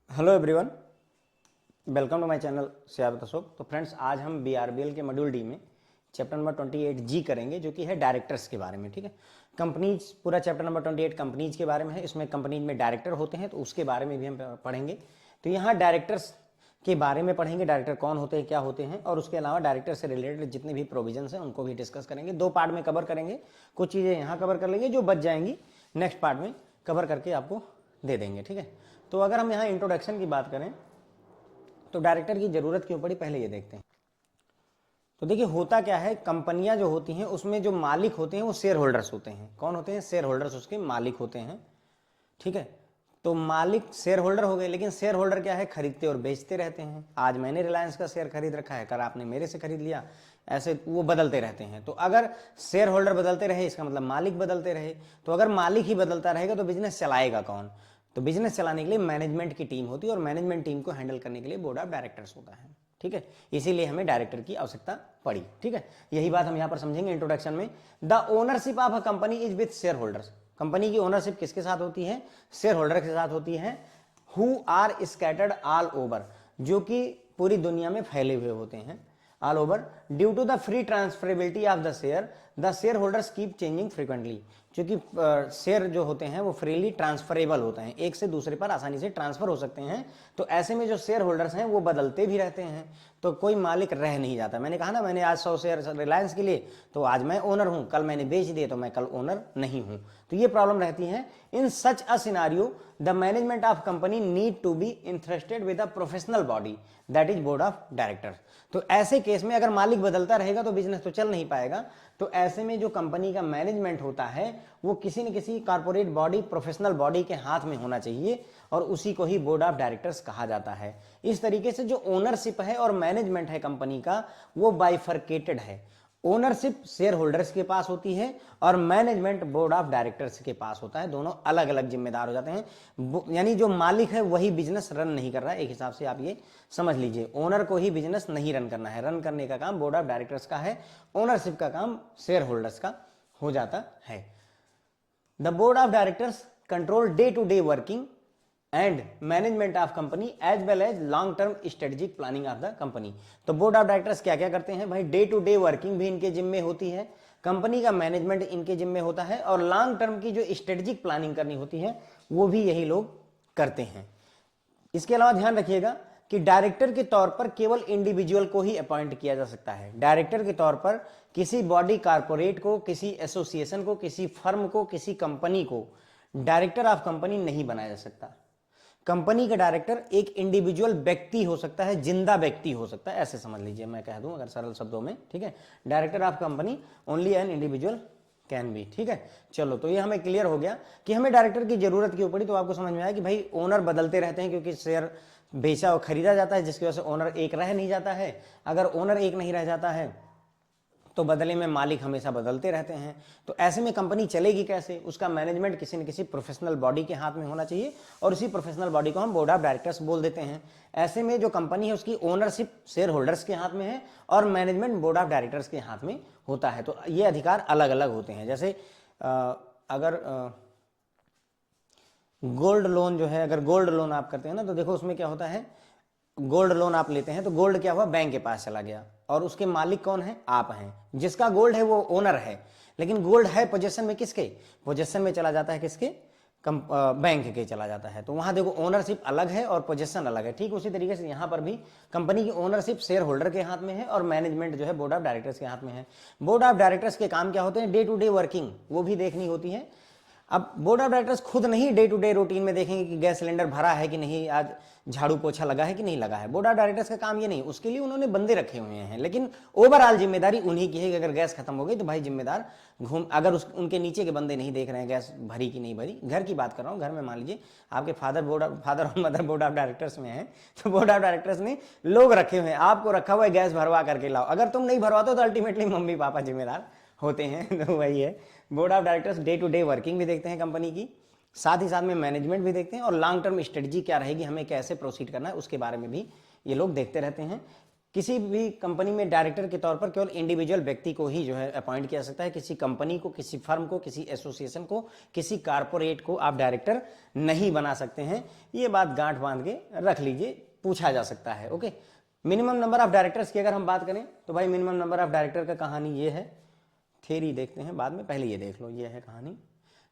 Hello everyone, welcome to my channel Siyabat Ashok. तो friends, आज हम बीआरबीएल के मॉड्यूल डी में चैप्टर नंबर 28 जी करेंगे, जो कि है डायरेक्टर्स के बारे में। ठीक है, कंपनीज, पूरा चैप्टर नंबर 28 कंपनीज के बारे में है। इसमें कंपनीज में डायरेक्टर होते हैं, तो उसके बारे में भी हम पढ़ेंगे। तो यहाँ डायरेक्टर्स के बारे में पढ़ेंगे, डायरेक्टर कौन होते हैं, क्या होते हैं, और उसके अलावा डायरेक्टर से रिलेटेड जितने भी प्रोविजंस हैं उनको भी डिस्कस करेंगे। दो पार्ट में कवर करेंगे, कुछ चीज़ें यहाँ कवर कर लेंगे, जो बच जाएंगी नेक्स्ट पार्ट में कवर करके आपको दे देंगे। ठीक है, तो अगर हम यहाँ इंट्रोडक्शन की बात करें तो डायरेक्टर की जरूरत क्यों पड़ी, पहले ये देखते हैं। तो देखिए, होता क्या है, कंपनियां जो होती हैं उसमें जो मालिक होते हैं वो शेयर होल्डर्स होते हैं। कौन होते हैं? शेयर होल्डर्स, उसके मालिक होते हैं। ठीक है, तो मालिक शेयर होल्डर हो गए, लेकिन शेयर होल्डर क्या है? खरीदते और बेचते रहते हैं। आज मैंने रिलायंस का शेयर खरीद रखा है, कल आपने मेरे से खरीद लिया, ऐसे वो बदलते रहते हैं। तो अगर शेयर होल्डर बदलते रहे, इसका मतलब मालिक बदलते रहे। तो अगर मालिक ही बदलता रहेगा तो बिजनेस चलाएगा कौन? तो बिजनेस चलाने के लिए मैनेजमेंट की टीम होती है, और मैनेजमेंट टीम को हैंडल करने के लिए बोर्ड ऑफ डायरेक्टर्स होता है। ठीक है, इसीलिए हमें डायरेक्टर की आवश्यकता पड़ी। ठीक है, यही बात हम यहां पर समझेंगे इंट्रोडक्शन में। The ownership of a company is with share holders. Company की ओनरशिप किसके साथ होती है? शेयर होल्डर के साथ होती है। Who are scattered all over, जो कि पूरी दुनिया में फैले हुए होते हैं, all over. Due to the free transferability of the share holders keep changing frequently. क्योंकि शेयर जो होते हैं वो फ्रीली ट्रांसफरेबल होते हैं, एक से दूसरे पर आसानी से ट्रांसफर हो सकते हैं। तो ऐसे में जो शेयर होल्डर्स हैं वो बदलते भी रहते हैं, तो कोई मालिक रह नहीं जाता। मैंने कहा ना, मैंने आज 100 शेयर रिलायंस के लिए, तो आज मैं ओनर हूं, कल मैंने बेच दिए तो मैं कल ओनर नहीं हूं। तो ये प्रॉब्लम रहती है। In such a scenario the management of company need to be interested with a professional body, that is board of directors. तो ऐसे केस में अगर मालिक बदलता रहेगा तो बिजनेस तो चल नहीं पाएगा। तो ऐसे में जो कंपनी का मैनेजमेंट होता है वो किसी न किसी कॉर्पोरेट बॉडी, प्रोफेशनल बॉडी के हाथ में होना चाहिए, और उसी को ही बोर्ड ऑफ डायरेक्टर्स कहा जाता है। इस तरीके से जो ओनरशिप है और मैनेजमेंट है कंपनी का, वो बाइफरकेटेड है। ओनरशिप शेयर होल्डर्स के पास होती है और मैनेजमेंट बोर्ड ऑफ डायरेक्टर्स के पास होता है। दोनों अलग अलग जिम्मेदार हो जाते हैं, यानी जो मालिक है वही बिजनेस रन नहीं कर रहा है। एक हिसाब से आप ये समझ लीजिए, ओनर को ही बिजनेस नहीं रन करना है, रन करने का काम बोर्ड ऑफ डायरेक्टर्स का है, ओनरशिप का काम शेयर होल्डर्स का हो जाता है। The board of directors control day to day working and management of company as well as long term strategic planning of the company. तो बोर्ड ऑफ डायरेक्टर्स क्या क्या करते हैं भाई? डे टू डे वर्किंग भी इनके जिम्मे होती है, कंपनी का मैनेजमेंट इनके जिम्मे होता है, और लॉन्ग टर्म की जो स्ट्रेटेजिक प्लानिंग करनी होती है वो भी यही लोग करते हैं। इसके अलावा ध्यान रखिएगा कि डायरेक्टर के तौर पर केवल इंडिविजुअल को ही अपॉइंट किया जा सकता है। डायरेक्टर के तौर पर किसी बॉडी, कारपोरेट को, किसी एसोसिएशन को, किसी फर्म को, किसी कंपनी को डायरेक्टर ऑफ कंपनी नहीं बनाया जा सकता। कंपनी का डायरेक्टर एक इंडिविजुअल व्यक्ति हो सकता है, जिंदा व्यक्ति हो सकता है, ऐसे समझ लीजिए, मैं कह दूं अगर सरल शब्दों में। ठीक है, director of company only an individual can be. ठीक है, चलो, तो ये हमें क्लियर हो गया कि हमें डायरेक्टर की जरूरत क्यों पड़ी। तो आपको समझ में आया कि भाई ओनर बदलते रहते हैं, क्योंकि शेयर बेचा और खरीदा जाता है, जिसकी वजह से ओनर एक रह नहीं जाता है। अगर ओनर एक नहीं रह जाता है तो बदले में मालिक हमेशा बदलते रहते हैं। तो ऐसे में कंपनी चलेगी कैसे? उसका मैनेजमेंट किसी न किसी प्रोफेशनल बॉडी के हाथ में होना चाहिए, और उसी प्रोफेशनल बॉडी को हम बोर्ड ऑफ डायरेक्टर्स बोल देते हैं। ऐसे में जो कंपनी है उसकी ओनरशिप शेयर होल्डर्स के हाथ में है, और मैनेजमेंट बोर्ड ऑफ डायरेक्टर्स के हाथ में होता है। तो ये अधिकार अलग अलग होते हैं। जैसे अगर गोल्ड लोन जो है, अगर गोल्ड लोन आप करते हैं ना, तो देखो उसमें क्या होता है, गोल्ड लोन आप लेते हैं तो गोल्ड क्या हुआ, बैंक के पास चला गया, और उसके मालिक कौन है? आप हैं। जिसका गोल्ड है वो ओनर है, लेकिन गोल्ड है पोजीशन में किसके? पोजीशन में चला जाता है किसके? बैंक के चला जाता है। तो वहां देखो ओनरशिप अलग है और पोजीशन अलग है। ठीक उसी तरीके से यहां पर भी कंपनी की ओनरशिप शेयर होल्डर के हाथ में है, और मैनेजमेंट जो है बोर्ड ऑफ डायरेक्टर्स के हाथ में है। बोर्ड ऑफ डायरेक्टर्स के काम क्या होते हैं? डे टू डे वर्किंग वो भी देखनी होती है। अब बोर्ड ऑफ डायरेक्टर्स खुद नहीं डे टू डे रूटीन में देखेंगे कि गैस सिलेंडर भरा है कि नहीं, आज झाड़ू पोछा लगा है कि नहीं लगा है। बोर्ड ऑफ डायरेक्टर्स का काम ये नहीं, उसके लिए उन्होंने बंदे रखे हुए हैं, लेकिन ओवरऑल जिम्मेदारी उन्हीं की है कि अगर गैस खत्म हो गई तो भाई जिम्मेदार अगर उनके नीचे के बंदे नहीं देख रहे हैं गैस भरी कि नहीं भरी, घर की बात कर रहा हूँ, घर में मान लीजिए आपके फादर और मदर बोर्ड ऑफ डायरेक्टर्स में है, तो बोर्ड ऑफ डायरेक्टर्स ने लोग रखे हुए हैं, आपको रखा हुआ है गैस भरवा करके लाओ। अगर तुम नहीं भरवाते तो अल्टीमेटली मम्मी पापा जिम्मेदार होते हैं। तो वही है, board of directors day to day working भी देखते हैं कंपनी की, साथ ही साथ में मैनेजमेंट भी देखते हैं, और लॉन्ग टर्म स्ट्रेटजी क्या रहेगी, हमें कैसे प्रोसीड करना है उसके बारे में भी ये लोग देखते रहते हैं। किसी भी कंपनी में डायरेक्टर के तौर पर केवल इंडिविजुअल व्यक्ति को ही जो है अपॉइंट किया जा सकता है। किसी कंपनी को, किसी फर्म को, किसी एसोसिएशन को, किसी कारपोरेट को आप डायरेक्टर नहीं बना सकते हैं। ये बात गांठ बांध के रख लीजिए, पूछा जा सकता है। Okay, minimum number of directors की अगर हम बात करें तो भाई मिनिमम नंबर ऑफ डायरेक्टर का कहानी ये है, थ्योरी देखते हैं बाद में, पहले ये देख लो, ये है कहानी।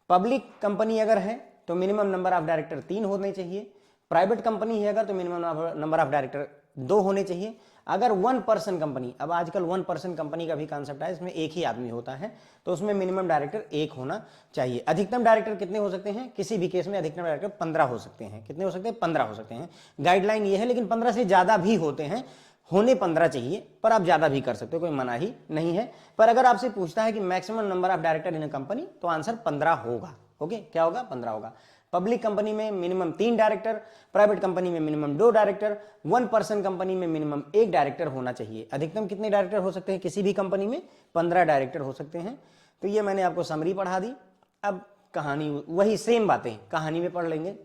पब्लिक कंपनी अगर है तो मिनिमम नंबर ऑफ डायरेक्टर 3 होने चाहिए। प्राइवेट कंपनी है अगर तो मिनिमम नंबर ऑफ डायरेक्टर 2 होने चाहिए। अगर 1 पर्सन कंपनी, अब आजकल 1 पर्सन कंपनी का भी कॉन्सेप्ट है, इसमें एक ही आदमी होता है, तो उसमें मिनिमम डायरेक्टर 1 होना चाहिए। अधिकतम डायरेक्टर कितने हो सकते हैं? किसी भी केस में अधिकतम डायरेक्टर 15 हो सकते हैं। कितने हो सकते हैं? 15 हो सकते हैं। गाइडलाइन ये है, लेकिन 15 से ज्यादा भी होते हैं, होने 15 चाहिए, पर आप ज्यादा भी कर सकते हो, कोई मना ही नहीं है। पर अगर आपसे पूछता है कि maximum number of director in a company, तो आंसर 15 होगा। ओके, क्या होगा? 15 होगा। पब्लिक कंपनी में मिनिमम 3 डायरेक्टर, प्राइवेट कंपनी में मिनिमम 2 डायरेक्टर, 1 पर्सन कंपनी में मिनिमम 1 डायरेक्टर होना चाहिए। अधिकतम कितने डायरेक्टर हो सकते हैं? किसी भी कंपनी में 15 डायरेक्टर हो सकते हैं। तो ये मैंने आपको समरी पढ़ा दी। अब कहानी वही सेम बातें कहानी में पढ़ लेंगे।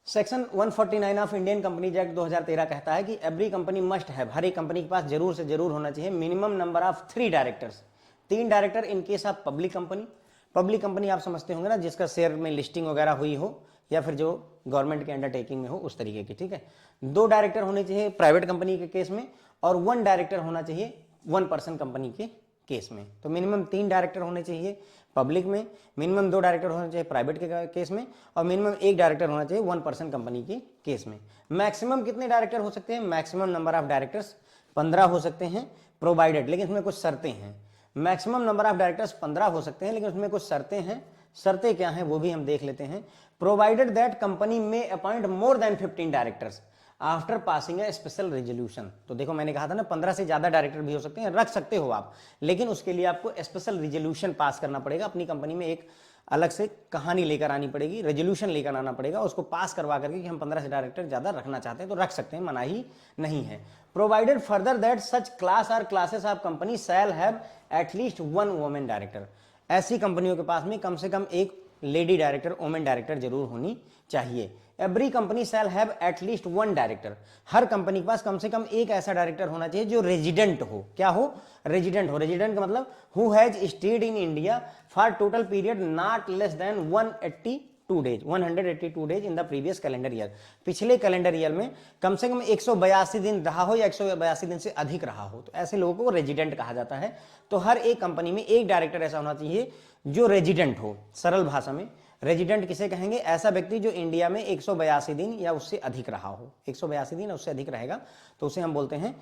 Section 149 of Indian companies Act 2013 कहता है कि एवरी कंपनी मस्ट हैव, हर एक कंपनी के पास जरूर से जरूर होना चाहिए minimum number of 3 directors, 3 director in case of public company. Public company आप समझते होंगे ना, जिसका शेयर में लिस्टिंग वगैरह हुई हो या फिर जो गवर्नमेंट के अंडरटेकिंग में हो, उस तरीके की। ठीक है, 2 डायरेक्टर होने चाहिए प्राइवेट कंपनी के केस में, और 1 डायरेक्टर होना चाहिए 1 पर्सन कंपनी के केस में। तो मिनिमम 3 डायरेक्टर होने चाहिए पब्लिक में, मिनिमम 2 डायरेक्टर होने चाहिए प्राइवेट के केस में, और मिनिमम 1 डायरेक्टर होना चाहिए 1 पर्सन कंपनी के केस में। मैक्सिमम कितने डायरेक्टर हो सकते हैं? मैक्सिमम नंबर ऑफ डायरेक्टर्स 15 हो सकते हैं, प्रोवाइडेड, लेकिन इसमें कुछ शर्तें हैं। मैक्सिमम नंबर ऑफ डायरेक्टर्स 15 हो सकते हैं, लेकिन उसमें कुछ शर्तें हैं। शर्तें क्या हैं वो भी हम देख लेते हैं। प्रोवाइडेड दैट कंपनी में appoint more than 15 directors after passing a special resolution. तो देखो मैंने कहा था ना, 15 से ज्यादा डायरेक्टर भी हो सकते हैं, रख सकते हो आप, लेकिन उसके लिए आपको स्पेशल रेजोल्यूशन पास करना पड़ेगा। अपनी कंपनी में एक अलग से कहानी लेकर आनी पड़ेगी, रेजोल्यूशन लेकर आना पड़ेगा, उसको पास करवा करके कि हम 15 से डायरेक्टर ज्यादा रखना चाहते हैं, तो रख सकते हैं, मना ही नहीं है। Provided further that such class और classes of company shall have at least 1 women director. ऐसी कंपनियों के पास में कम से कम एक लेडी डायरेक्टर, वुमेन डायरेक्टर जरूर होनी चाहिए। Every company shall have at least 1 director. Her company के पास कम से कम एक ऐसा डायरेक्टर होना चाहिए जो रेजिडेंट हो। क्या हो? रेजिडेंट हो। रेजिडेंट का मतलब who has stayed in India for total period not less then 182 days, 182 days in the previous calendar year. पिछले कैलेंडर ईयर में कम से कम 182 दिन रहा हो या 182 दिन से अधिक रहा हो, तो ऐसे लोगों को रेजिडेंट कहा जाता है। तो हर एक कंपनी में एक डायरेक्टर ऐसा होना चाहिए जो रेजिडेंट हो। सरल भाषा में रेजिडेंट किसे कहेंगे? ऐसा व्यक्ति जो इंडिया में 182 दिन या उससे अधिक रहा हो। 182 दिन या उससे अधिक रहेगा तो उसे हम बोलते हैं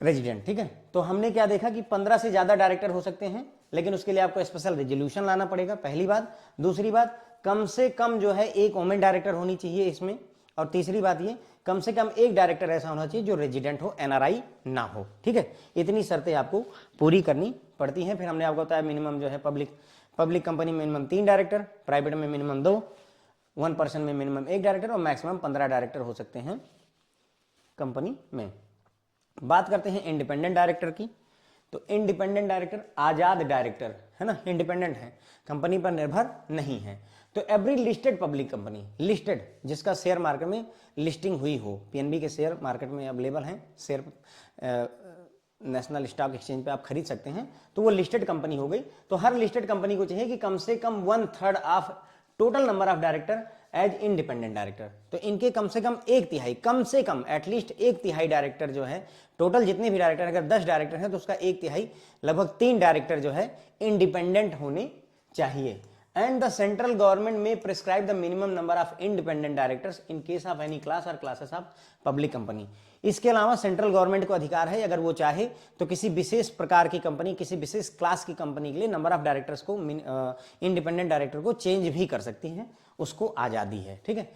रेजिडेंट। ठीक है, तो हमने क्या देखा कि 15 से ज्यादा डायरेक्टर हो सकते हैं, लेकिन उसके लिए आपको स्पेशल रेजोल्यूशन लाना पड़ेगा, पहली बात। दूसरी बात, कम से कम जो है एक वुमेन डायरेक्टर होनी चाहिए इसमें। और तीसरी बात ये, कम से कम एक डायरेक्टर ऐसा होना चाहिए जो रेजिडेंट हो, एनआरआई ना हो। ठीक है, इतनी शर्तें आपको पूरी करनी पड़ती हैं। फिर हमने आपको बताया मिनिमम जो है पब्लिक कंपनी में मिनिमम 3 डायरेक्टर, प्राइवेट में मिनिमम 2, 1 पर्सन में मिनिमम 1 डायरेक्टर, और मैक्सिमम 15 डायरेक्टर हो सकते हैं कंपनी में। बात करते हैं इंडिपेंडेंट डायरेक्टर की। तो इंडिपेंडेंट डायरेक्टर आजाद डायरेक्टर है ना, इंडिपेंडेंट है, कंपनी पर निर्भर नहीं है। तो every listed public company, listed जिसका शेयर मार्केट में लिस्टिंग हुई हो, पीएनबी के शेयर मार्केट में अवेलेबल हैं, शेयर नेशनल स्टॉक एक्सचेंज पे आप खरीद सकते हैं, तो वो लिस्टेड कंपनी हो गई। तो हर लिस्टेड कंपनी को चाहिए कि कम से कम 1/3 of total number of director as independent director. तो इनके कम से कम 1/3, कम से कम एटलीस्ट 1/3 डायरेक्टर जो है, टोटल जितने भी डायरेक्टर, अगर 10 डायरेक्टर हैं तो उसका 1/3 लगभग 3 डायरेक्टर जो है इंडिपेंडेंट होने चाहिए। एंड द सेंट्रल गवर्नमेंट में prescribe the minimum number of independent directors in case of any class और क्लासेस ऑफ पब्लिक कंपनी। इसके अलावा सेंट्रल गवर्नमेंट को अधिकार है, अगर वो चाहे तो किसी विशेष प्रकार की कंपनी, किसी विशेष क्लास की कंपनी के लिए नंबर ऑफ डायरेक्टर्स को, इंडिपेंडेंट डायरेक्टर को चेंज भी कर सकती है, उसको आजादी है। ठीक है,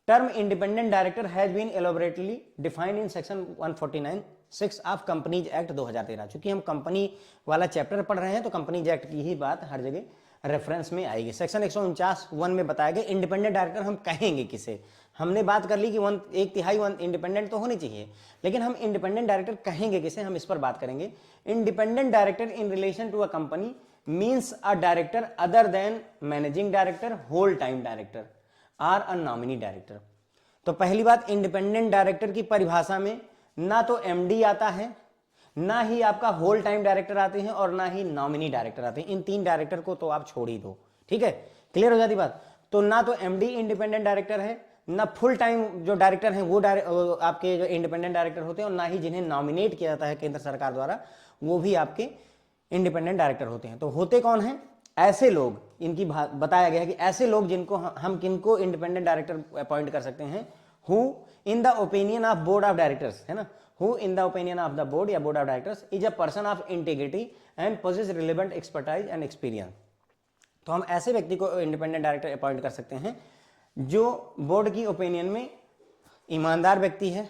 term independent director has been elaborately defined in section 149(6) of Companies Act 2013। चूंकि हम कंपनी वाला चैप्टर पढ़ रहे हैं तो कंपनीज एक्ट की ही बात हर जगह रेफरेंस में आएगी। सेक्शन 149(1) में बताया गया इंडिपेंडेंट डायरेक्टर हम कहेंगे किसे। हमने बात कर ली कि 1/3 इंडिपेंडेंट तो होनी चाहिए, लेकिन हम इंडिपेंडेंट डायरेक्टर कहेंगे किसे, हम इस पर बात करेंगे। Independent director in relation to a company means a director other than managing director, whole time director or a nominee director. तो पहली बात, इंडिपेंडेंट डायरेक्टर की परिभाषा में ना तो एमडी आता है, ना ही आपका होल टाइम डायरेक्टर आते हैं, और ना ही नॉमिनी डायरेक्टर आते हैं। इन 3 डायरेक्टर को तो आप छोड़ ही दो, ठीक है, क्लियर हो जाती बात। तो ना तो एमडी इंडिपेंडेंट डायरेक्टर है, ना फुल टाइम जो डायरेक्टर हैं वो आपके जो इंडिपेंडेंट डायरेक्टर होते हैं, और ना ही जिन्हें नॉमिनेट किया जाता है केंद्र सरकार द्वारा वो भी आपके इंडिपेंडेंट डायरेक्टर होते हैं। तो होते कौन हैं? ऐसे लोग, इनकी बताया गया है कि ऐसे लोग जिनको हम किनको इंडिपेंडेंट डायरेक्टर अपॉइंट कर सकते हैं, who in the opinion of board of directors, है ना, who in the opinion of the board या board of directors is a person of integrity and possesses relevant expertise and experience. तो हम ऐसे व्यक्ति को इंडिपेंडेंट डायरेक्टर अपॉइंट कर सकते हैं जो बोर्ड की ओपिनियन में ईमानदार व्यक्ति है,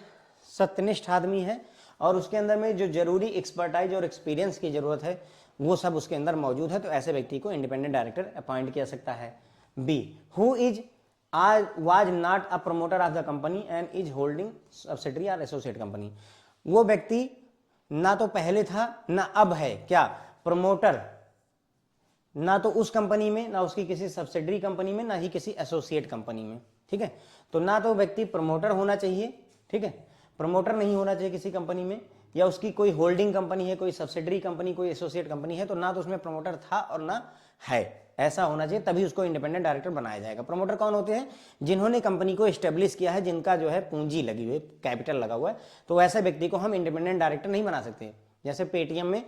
सत्यनिष्ठ आदमी है, और उसके अंदर में जो जरूरी एक्सपर्टाइज और एक्सपीरियंस की जरूरत है वो सब उसके अंदर मौजूद है। तो ऐसे व्यक्ति को इंडिपेंडेंट डायरेक्टर अपॉइंट किया सकता है। B, who is was not a promoter of the company and is holding subsidiary और एसोसिएट कंपनी। वो व्यक्ति ना तो पहले था ना अब है क्या प्रमोटर, ना तो उस कंपनी में, ना उसकी किसी सब्सिडरी कंपनी में, ना ही किसी एसोसिएट कंपनी में, ठीक है। तो ना तो व्यक्ति प्रमोटर होना चाहिए, ठीक है, प्रमोटर नहीं होना चाहिए किसी कंपनी में, या उसकी कोई होल्डिंग कंपनी है, कोई सब्सिडरी कंपनी, कोई एसोसिएट कंपनी है, तो ना तो उसमें प्रमोटर था और ना है, ऐसा होना चाहिए, तभी उसको इंडिपेंडेंट डायरेक्टर बनाया जाएगा। प्रमोटर कौन होते हैं? जिन्होंने कंपनी को एस्टेब्लिश किया है, जिनका जो है पूंजी लगी हुई है, कैपिटल लगा हुआ है, तो ऐसे व्यक्ति को हम इंडिपेंडेंट डायरेक्टर नहीं बना सकते। जैसे पेटीएम में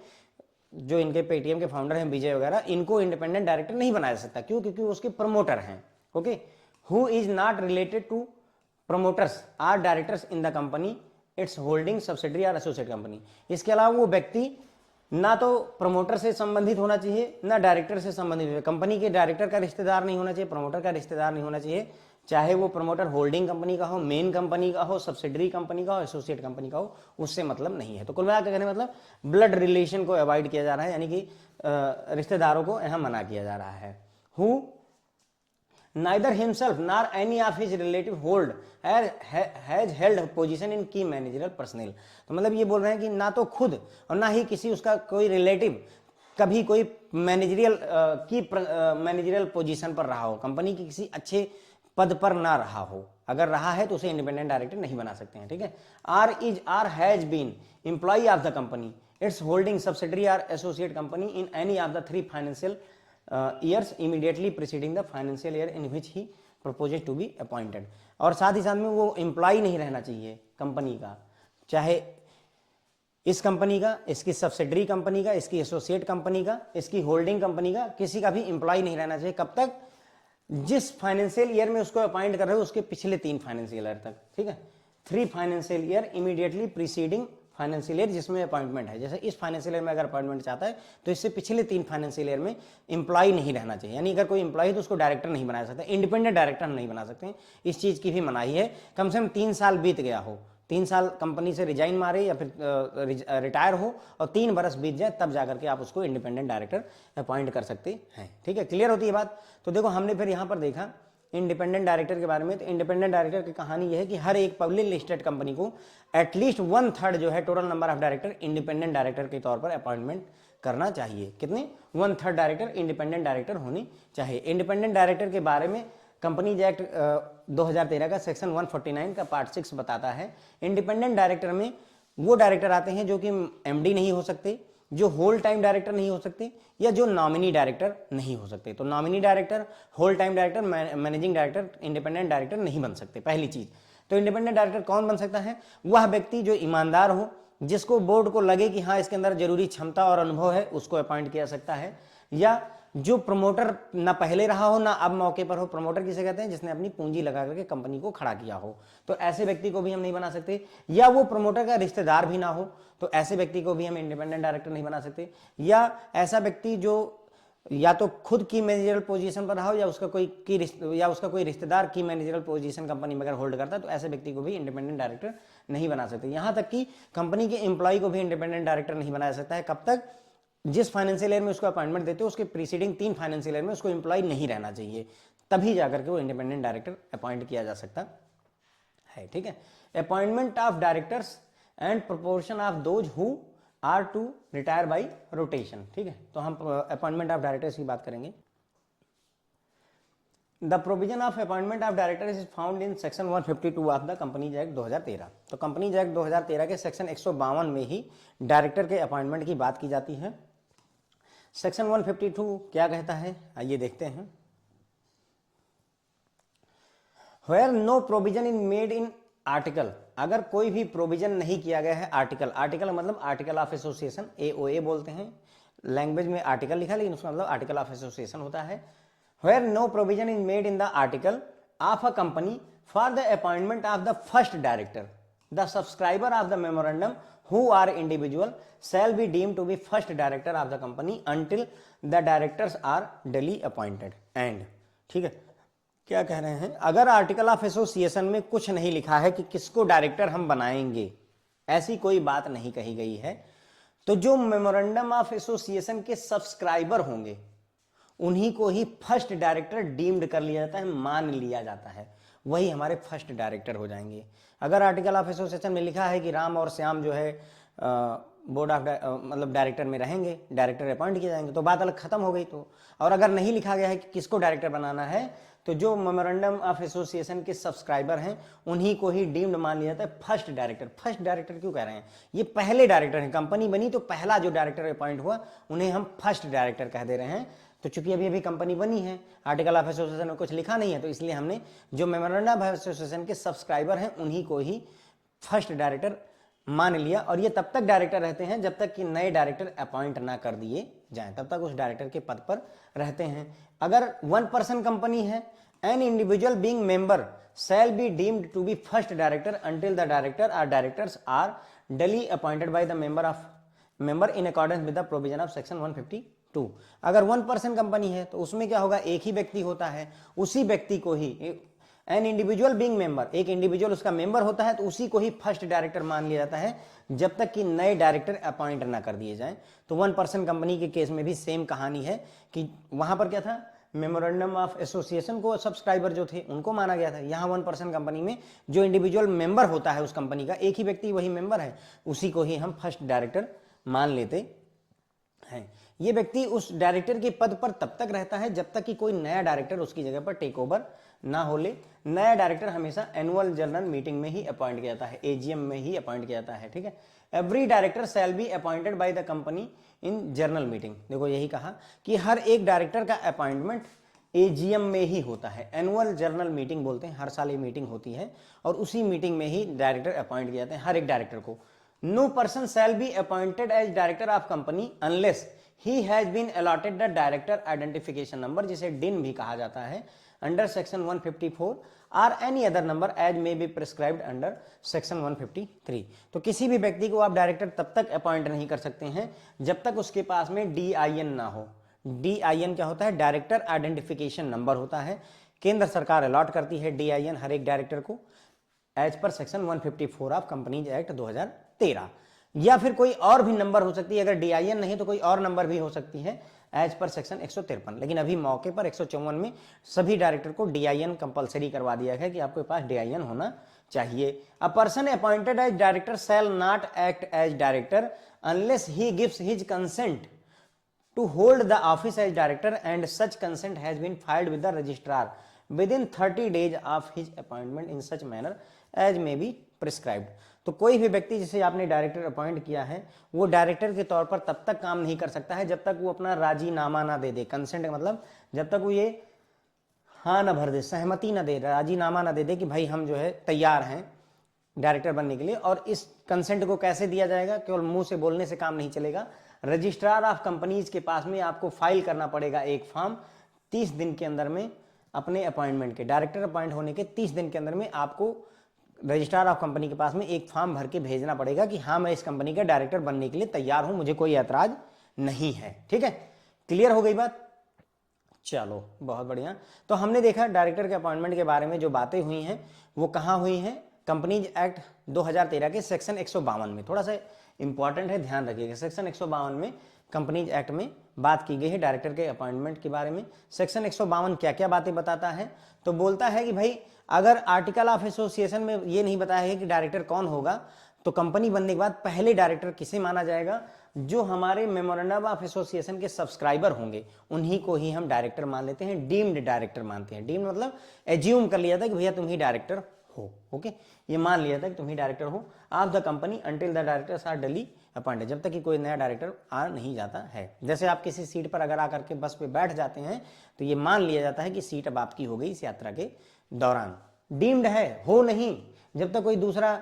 जो इनके पेटीएम के फाउंडर हैं विजय वगैरह, इनको इंडिपेंडेंट डायरेक्टर नहीं बनाया जा सकता। क्यों? क्योंकि उसके प्रमोटर हैं। Okay, who is not related to promoters or directors in the company its holding subsidiary और एसोसिएट कंपनी। इसके अलावा वो व्यक्ति ना तो प्रमोटर से संबंधित होना चाहिए, ना डायरेक्टर से संबंधित। कंपनी के डायरेक्टर का रिश्तेदार नहीं होना चाहिए, प्रमोटर का रिश्तेदार नहीं होना चाहिए, चाहे वो प्रमोटर होल्डिंग कंपनी का हो, मेन कंपनी का हो, सब्सिडरी कंपनी का हो, एसोसिएट कंपनी का हो, उससे मतलब नहीं है। तो कुल मिलाकर कहने मतलब ब्लड रिलेशन को अवॉइड किया जा रहा है, यानी कि रिश्तेदारों को यहाँ मना किया जा रहा है। Who neither himself nor any of his relative hold has held position in key managerial personnel। तो मतलब ये बोल रहे हैं कि ना तो खुद और ना ही किसी उसका कोई रिलेटिव कभी कोई मैनेजरियल पोजीशन पर रहा हो, कंपनी की किसी अच्छे पद पर ना रहा हो। अगर रहा है तो उसे इंडिपेंडेंट डायरेक्टर नहीं बना सकते हैं, ठीक है। Or has been employee of the company its holding subsidiary or associate company in any of the 3 financial years immediately preceding the financial year in which he proposes to be appointed. और साथ ही साथ में वो employ नहीं रहना चाहिए company का, चाहे इस कंपनी का, इसकी सब्सिडरी कंपनी का, इसकी एसोसिएट कंपनी का, इसकी होल्डिंग कंपनी का, किसी का भी एम्प्लॉय नहीं रहना चाहिए। कब तक? जिस फाइनेंशियल ईयर में उसको अपॉइंट कर रहे हो उसके पिछले 3 फाइनेंशियल ईयर तक, ठीक है। 3 financial year immediately preceding financial year जिसमें अपॉइंटमेंट है। जैसे इस फाइनेंशियल ईयर में अगर अपॉइंटमेंट चाहता है तो इससे पिछले 3 फाइनेंशियल ईयर में एम्प्लॉय नहीं रहना चाहिए, यानी अगर कोई एम्प्लॉय है तो उसको डायरेक्टर नहीं बना सकते, इंडिपेंडेंट डायरेक्टर नहीं बना सकते। इस चीज की भी मनाही है। कम से कम 3 साल बीत गया हो, 3 साल कंपनी से रिजाइन मारे या फिर रिटायर हो और 3 बरस बीत जाए, तब जाकर के आप उसको इंडिपेंडेंट डायरेक्टर अपॉइंट कर सकते हैं, ठीक है। क्लियर होती है बात। तो देखो हमने फिर यहाँ पर देखा इंडिपेंडेंट डायरेक्टर के बारे में। तो इंडिपेंडेंट डायरेक्टर की कहानी यह है कि हर एक पब्लिक लिस्टेड कंपनी को एटलीस्ट 1/3 जो है total number of director independent director के तौर पर अपॉइंटमेंट करना चाहिए। कितने? 1/3 डायरेक्टर इंडिपेंडेंट डायरेक्टर होने चाहिए। इंडिपेंडेंट डायरेक्टर के बारे में कंपनीज एक्ट 2013 का सेक्शन 149 का पार्ट 6 बताता है। इंडिपेंडेंट डायरेक्टर में वो डायरेक्टर आते हैं जो कि एमडी नहीं हो सकते, जो होल टाइम डायरेक्टर नहीं हो सकते, या जो नॉमिनी डायरेक्टर नहीं हो सकते। तो nominee director, whole time director, managing director independent director नहीं बन सकते, पहली चीज। तो इंडिपेंडेंट डायरेक्टर कौन बन सकता है? वह व्यक्ति जो ईमानदार हो, जिसको बोर्ड को लगे कि हाँ इसके अंदर जरूरी क्षमता और अनुभव है, उसको अपॉइंट किया सकता है। या जो प्रमोटर ना पहले रहा हो ना अब मौके पर हो। प्रमोटर किसे कहते हैं? जिसने अपनी पूंजी लगा करके कंपनी को खड़ा किया हो, तो ऐसे व्यक्ति को भी हम नहीं बना सकते। या वो प्रमोटर का रिश्तेदार भी ना हो, तो ऐसे व्यक्ति को भी हम इंडिपेंडेंट डायरेक्टर नहीं बना सकते। या ऐसा व्यक्ति जो या तो खुद की मैनेजरल पोजीशन पर रहा हो, या उसका कोई रिश्तेदार की मैनेजरल पोजीशन कंपनी में अगर होल्ड करता है, तो ऐसे व्यक्ति को भी इंडिपेंडेंट डायरेक्टर नहीं बना सकते। यहां तक कि कंपनी के एम्प्लॉय को भी इंडिपेंडेंट डायरेक्टर नहीं बनाया सकता है। कब तक? जिस फाइनेंशियल ईयर में उसको अपॉइंटमेंट देते हो उसके प्रीसीडिंग 3 फाइनेंशियल ईयर में उसको एम्प्लॉय नहीं रहना चाहिए, तभी जाकर के वो इंडिपेंडेंट डायरेक्टर अपॉइंट किया जा सकता है, ठीक है। Appointment of directors and proportion of those who are to retire by rotation, ठीक है। तो हम अपॉइंटमेंट ऑफ डायरेक्टर्स की बात करेंगे। The provision of appointment of director is found in section 152 of the companies Act 2013। तो कंपनीज एक्ट 2013 के section 152 में ही डायरेक्टर के अपॉइंटमेंट की बात की जाती है। सेक्शन 152 क्या कहता है, आइए देखते हैं। Where no provision is made in article, अगर कोई भी प्रोविजन नहीं किया गया है आर्टिकल, आर्टिकल मतलब आर्टिकल ऑफ एसोसिएशन, AOA बोलते हैं, लैंग्वेज में आर्टिकल लिखा लेकिन उसका मतलब आर्टिकल ऑफ एसोसिएशन होता है। Where no provision is made in the article of a company for the appointment of the first director, the subscriber of the memorandum who are individual shall be deemed to be first director of the company until the directors are duly appointed and, ठीक है, क्या कह रहे हैं, अगर article of association में कुछ नहीं लिखा है कि किसको डायरेक्टर हम बनाएंगे, ऐसी कोई बात नहीं कही गई है, तो जो मेमोरेंडम ऑफ एसोसिएशन के सब्सक्राइबर होंगे उन्हीं को ही फर्स्ट डायरेक्टर डीम्ड कर लिया जाता है, मान लिया जाता है, वही हमारे फर्स्ट डायरेक्टर हो जाएंगे। अगर आर्टिकल ऑफ एसोसिएशन में लिखा है कि राम और श्याम जो है बोर्ड ऑफ मतलब डायरेक्टर में रहेंगे, डायरेक्टर अपॉइंट किए जाएंगे, तो बात अलग खत्म हो गई। तो और अगर नहीं लिखा गया है कि किसको डायरेक्टर बनाना है, तो जो मेमोरेंडम ऑफ एसोसिएशन के सब्सक्राइबर हैं उन्हीं को ही डीम्ड मान लिया जाता है फर्स्ट डायरेक्टर। फर्स्ट डायरेक्टर क्यों कह रहे हैं, ये पहले डायरेक्टर हैं, कंपनी बनी तो पहला जो डायरेक्टर अपॉइंट हुआ उन्हें हम फर्स्ट डायरेक्टर कह दे रहे हैं। तो चूंकि अभी अभी कंपनी बनी है, आर्टिकल ऑफ एसोसिएशन में कुछ लिखा नहीं है, तो इसलिए हमने जो मेमोरेंडम ऑफ एसोसिएशन के सब्सक्राइबर हैं उन्हीं को ही फर्स्ट डायरेक्टर मान लिया। और ये तब तक डायरेक्टर रहते हैं जब तक कि नए डायरेक्टर अपॉइंट ना कर दिए जाएं, तब तक उस डायरेक्टर के पद पर रहते हैं। अगर 1 पर्सन कंपनी है, an individual being member shall be deemed to be first director until the director or directors are duly appointed by the member in accordance with the provision of section 152। अगर 1 person company है तो उसमें क्या होगा, एक ही व्यक्ति होता है, उसी व्यक्ति को ही एन इंडिविजुअल बीइंग मेंबर, एक इंडिविजुअल उसका मेंबर होता है, तो उसी को ही फर्स्ट डायरेक्टर मान लिया जाता है जब तक कि नए डायरेक्टर अपॉइंट ना कर दिए जाएं। तो 1 पर्सन कंपनी के केस में भी सेम कहानी है कि वहां पर क्या था, मेमोरेंडम ऑफ एसोसिएशन को सब्सक्राइबर जो थे उनको माना गया था। यहाँ 1 पर्सन कंपनी में जो इंडिविजुअल मेंबर होता है उस कंपनी का, एक ही व्यक्ति वही मेंबर है, उसी को ही हम फर्स्ट डायरेक्टर मान लेते हैं। ये व्यक्ति उस डायरेक्टर के पद पर तब तक रहता है जब तक कि कोई नया डायरेक्टर उसकी जगह पर टेक ओवर ना हो ले। नया डायरेक्टर हमेशा एनुअल जनरल मीटिंग में ही अपॉइंट किया जाता है, AGM में ही अपॉइंट किया जाता है, ठीक है। Every director shall be appointed by the company in general meeting. देखो यही कहा कि हर एक डायरेक्टर का अपॉइंटमेंट AGM में ही होता है, एनुअल जनरल मीटिंग बोलते हैं, हर साल ये मीटिंग होती है और उसी मीटिंग में ही डायरेक्टर अपॉइंट किए जाते हैं, हर एक डायरेक्टर को। No person shall be appointed as director of company unless he has been allotted the director identification number, जिसे डिन भी कहा जाता है, अंडर सेक्शन 154 और any other number as may be prescribed under section 153। तो किसी भी व्यक्ति को आप डायरेक्टर तब तक अपॉइंट नहीं कर सकते हैं जब तक उसके पास में DIN ना हो। DIN क्या होता है, डायरेक्टर आइडेंटिफिकेशन नंबर होता है, केंद्र सरकार अलॉट करती है DIN हर एक डायरेक्टर को as per section 154 of Companies Act 2013। या फिर कोई और भी नंबर हो सकती है, अगर DIN नहीं तो कोई और नंबर भी हो सकती है एज पर सेक्शन 153। लेकिन अभी मौके पर 154 में सभी डायरेक्टर को DIN कंपलसरी करवा दिया है कि आपके पास DIN होना चाहिए। A person appointed as director shall not act as director unless he gives his consent to hold the office as director and such consent has been filed with the registrar within 30 days of his appointment in such manner as may be prescribed। तो कोई भी व्यक्ति जिसे आपने director appoint किया है वो director के तौर पर तब तक काम नहीं कर सकता है जब तक वो अपना राजीनामा ना दे दे। कंसेंट मतलब जब तक वो ये हाँ ना भर दे, सहमति ना दे, राजीनामा ना दे दे कि भाई हम जो है तैयार हैं डायरेक्टर बनने के लिए। और इस कंसेंट को कैसे दिया जाएगा, केवल मुंह से बोलने से काम नहीं चलेगा, रजिस्ट्रार ऑफ कंपनीज के पास में आपको फाइल करना पड़ेगा एक फॉर्म 30 दिन के अंदर में, अपने अपॉइंटमेंट के, डायरेक्टर अपॉइंट होने के 30 दिन के अंदर में आपको रजिस्ट्रार ऑफ कंपनी के पास में एक फॉर्म भर के भेजना पड़ेगा कि हाँ मैं इस कंपनी का डायरेक्टर बनने के लिए तैयार हूं, मुझे कोई ऐतराज नहीं है। ठीक है, क्लियर हो गई बात? चलो बहुत बढ़िया। तो हमने देखा डायरेक्टर के अपॉइंटमेंट के बारे में जो बातें हुई हैं वो कहाँ हुई हैं, कंपनीज एक्ट 2013 के सेक्शन 152 में। थोड़ा सा इंपॉर्टेंट है, ध्यान रखिएगा। सेक्शन 152 में कंपनीज एक्ट में बात की गई है डायरेक्टर के अपॉइंटमेंट के बारे में। सेक्शन 152 क्या क्या बातें बताता है, तो बोलता है कि भाई अगर आर्टिकल ऑफ एसोसिएशन में ये नहीं बताया है कि डायरेक्टर कौन होगा, तो कंपनी बनने के बाद पहले डायरेक्टर किसे माना जाएगा, जो हमारे मेमोरेंडम ऑफ एसोसिएशन के सब्सक्राइबर होंगे उन्हीं को ही हम डायरेक्टर मान लेते हैं, डीम्ड डायरेक्टर मानते हैं। डीम्ड मतलब एज्यूम कर लिया था कि भैया तुम ही डायरेक्टर हो, ओके, ये मान लिया था कि तुम ही डायरेक्टर हो of the company until the directors are duly appointed, जब तक कि कोई नया डायरेक्टर आ नहीं जाता है। जैसे आप किसी सीट पर अगर आकर के बस पे बैठ जाते हैं तो ये मान लिया जाता है कि सीट अब आपकी हो गई इस यात्रा के दौरान। डीम्ड है, हो नहीं, जब तक कोई दूसरा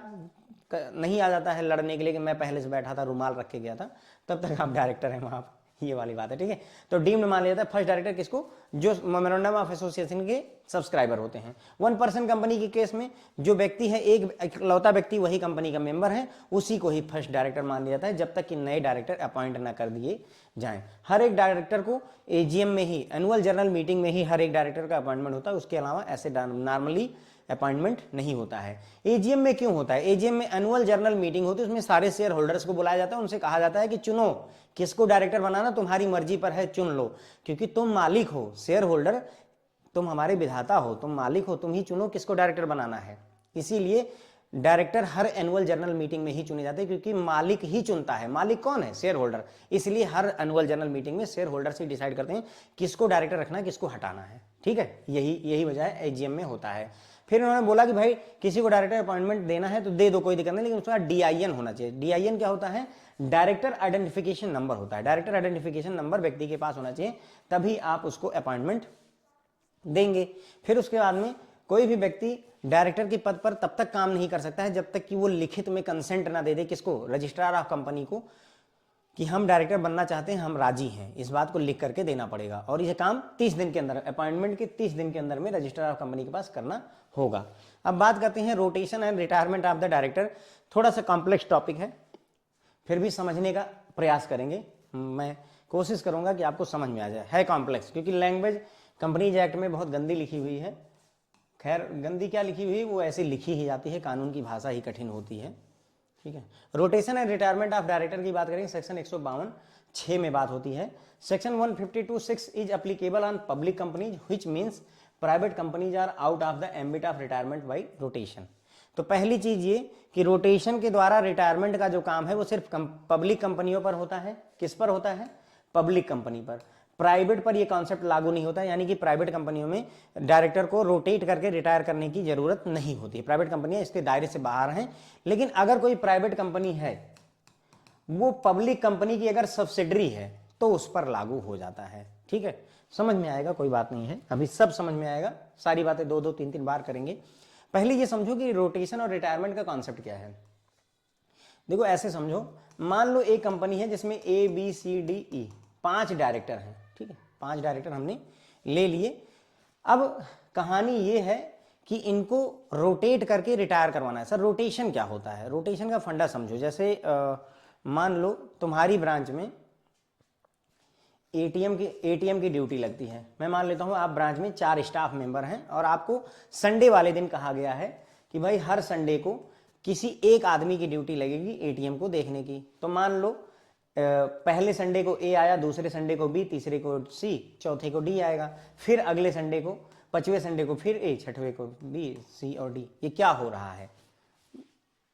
नहीं आ जाता है लड़ने के लिए कि मैं पहले से बैठा था, रुमाल रख के गया था, तब तक आप डायरेक्टर हैं वहां, ये वाली बात है, ठीक है। तो डीम्ड मान लिया जाता है फर्स्ट डायरेक्टर किसको, जो मेमोरेंडम ऑफ एसोसिएशन के सब्सक्राइबर होते हैं। 1% कंपनी के केस में जो व्यक्ति है, एक इकलौता व्यक्ति वही कंपनी का मेंबर है, उसी को ही फर्स्ट डायरेक्टर मान लिया जाता है जब तक कि नए डायरेक्टर अपॉइंट ना कर दिए जाएं। हर एक डायरेक्टर को एजीएम में ही, एनुअल जनरल मीटिंग में ही हर एक डायरेक्टर का अपॉइंटमेंट होता है, उसके अलावा ऐसे नॉर्मली अपॉइंटमेंट नहीं होता है। एजीएम में क्यों होता है, एजीएम में एनुअल जनरल मीटिंग होती है, उसमें सारे शेयर होल्डर्स को बुलाया जाता है, उनसे कहा जाता है कि चुनो किसको डायरेक्टर बनाना, तुम्हारी मर्जी पर है, चुन लो, क्योंकि तुम मालिक हो, शेयर होल्डर तुम हमारे विधाता हो, तुम मालिक हो, तुम ही चुनो किसको डायरेक्टर बनाना है। इसीलिए डायरेक्टर हर एनुअल जनरल मीटिंग में ही चुने जाते हैं, क्योंकि मालिक ही चुनता है। मालिक कौन है, शेयर होल्डर, इसलिए हर एनुअल जनरल मीटिंग में शेयर होल्डर से डिसाइड करते हैं किसको डायरेक्टर रखना है, किसको हटाना है, ठीक है। यही वजह है एजीएम में होता है। फिर उन्होंने बोला कि भाई किसी को डायरेक्टर अपॉइंटमेंट देना है तो दे दो, कोई दिक्कत नहीं, लेकिन उसका डीआईएन होना चाहिए। डीआईएन क्या होता है, डायरेक्टर आइडेंटिफिकेशन नंबर होता है। डायरेक्टर आइडेंटिफिकेशन नंबर व्यक्ति के पास होना चाहिए, तभी आप उसको अपॉइंटमेंट देंगे। फिर उसके बाद में कोई भी व्यक्ति डायरेक्टर के पद पर तब तक काम नहीं कर सकता है जब तक कि वो लिखित में कंसेंट ना दे दे, किसको, रजिस्ट्रार ऑफ कंपनी को, कि हम डायरेक्टर बनना चाहते हैं, हम राजी हैं, इस बात को लिख करके देना पड़ेगा। और यह काम 30 दिन के अंदर, अपॉइंटमेंट के 30 दिन के अंदर में रजिस्ट्रार ऑफ कंपनी के पास करना होगा। अब बात करते हैं rotation and retirement of the director. थोड़ा सा कॉम्प्लेक्स टॉपिक है, फिर भी समझने का प्रयास करेंगे, मैं कोशिश करूंगा कि आपको समझ में आ जाए। है कॉम्प्लेक्स क्योंकि लैंग्वेज कंपनीज एक्ट में बहुत गंदी लिखी हुई है। खैर गंदी क्या लिखी हुई है, वो ऐसी लिखी ही जाती है, कानून की भाषा ही कठिन होती है, ठीक है। Rotation and retirement of director की बात करेंगे, सेक्शन 152(6) में बात होती है। Section 152(6) is applicable on public companies which means private companies are out of the ambit of retirement by rotation. तो पहली चीज ये कि रोटेशन के द्वारा रिटायरमेंट का जो काम है वो सिर्फ पब्लिक कंपनियों पर होता है। किस पर होता है, पब्लिक कंपनी पर। प्राइवेट पर ये कॉन्सेप्ट लागू नहीं होता, यानी कि प्राइवेट कंपनियों में डायरेक्टर को रोटेट करके रिटायर करने की जरूरत नहीं होती। प्राइवेट कंपनियां इसके दायरे से बाहर हैं। लेकिन अगर कोई प्राइवेट कंपनी है वो पब्लिक कंपनी की अगर सब्सिडरी है तो उस पर लागू हो जाता है, ठीक है। समझ में आएगा, कोई बात नहीं है, अभी सब समझ में आएगा, सारी बातें 2-2, 3-3 बार करेंगे। पहले ये समझो कि रोटेशन और रिटायरमेंट का कॉन्सेप्ट क्या है। देखो ऐसे समझो, मान लो एक कंपनी है जिसमें ABCDE 5 डायरेक्टर हैं, ठीक है, 5 डायरेक्टर हमने ले लिए। अब कहानी ये है कि इनको रोटेट करके रिटायर करवाना है। सर रोटेशन क्या होता है, रोटेशन का फंडा समझो। जैसे मान लो तुम्हारी ब्रांच में एटीएम की ड्यूटी लगती है। मैं मान लेता हूं आप ब्रांच में 4 स्टाफ मेंबर हैं और आपको संडे वाले दिन कहा गया है कि भाई हर संडे को किसी एक आदमी की ड्यूटी लगेगी एटीएम को देखने की। तो मान लो पहले संडे को ए आया, दूसरे संडे को बी, तीसरे को सी, चौथे को डी आएगा, फिर अगले संडे को, 5वें संडे को फिर ए, 6वें को बी, सी और डी। ये क्या हो रहा है,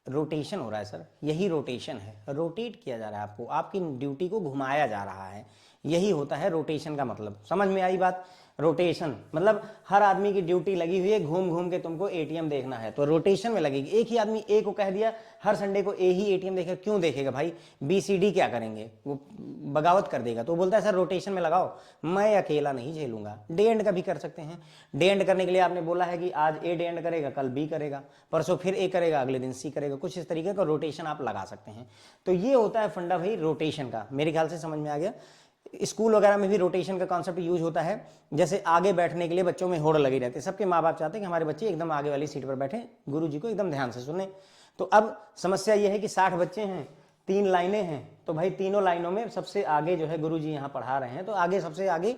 रोटेशन हो रहा है सर, यही रोटेशन है। रोटेट किया जा रहा है आपको, आपकी ड्यूटी को घुमाया जा रहा है, यही होता है रोटेशन का मतलब। समझ में आई बात। रोटेशन मतलब हर आदमी की ड्यूटी लगी हुई है, घूम घूम के तुमको एटीएम देखना है तो रोटेशन में लगेगी। एक ही आदमी ए को कह दिया हर संडे को ए ही एटीएम देखेगा, क्यों देखेगा भाई, BCD क्या करेंगे, वो बगावत कर देगा। तो बोलता है सर रोटेशन में लगाओ, मैं अकेला नहीं झेलूंगा। डे एंड का भी कर सकते हैं। डे एंड करने के लिए आपने बोला है कि आज ए डे एंड करेगा, कल बी करेगा, परसों फिर ए करेगा, अगले दिन सी करेगा, कुछ इस तरीके का रोटेशन आप लगा सकते हैं। तो ये होता है फंडा भाई रोटेशन का। मेरे ख्याल से समझ में आ गया। स्कूल वगैरह में भी रोटेशन का कॉन्सेप्ट यूज होता है। जैसे आगे बैठने के लिए बच्चों में होड़ लगी रहती है, सबके माँ बाप चाहते हैं कि हमारे बच्चे एकदम आगे वाली सीट पर बैठे, गुरु जी को एकदम ध्यान से सुने। तो अब समस्या यह है कि 60 बच्चे हैं, 3 लाइनें हैं, तो भाई तीनों लाइनों में सबसे आगे जो है गुरु जी यहाँ पढ़ा रहे हैं, तो आगे सबसे आगे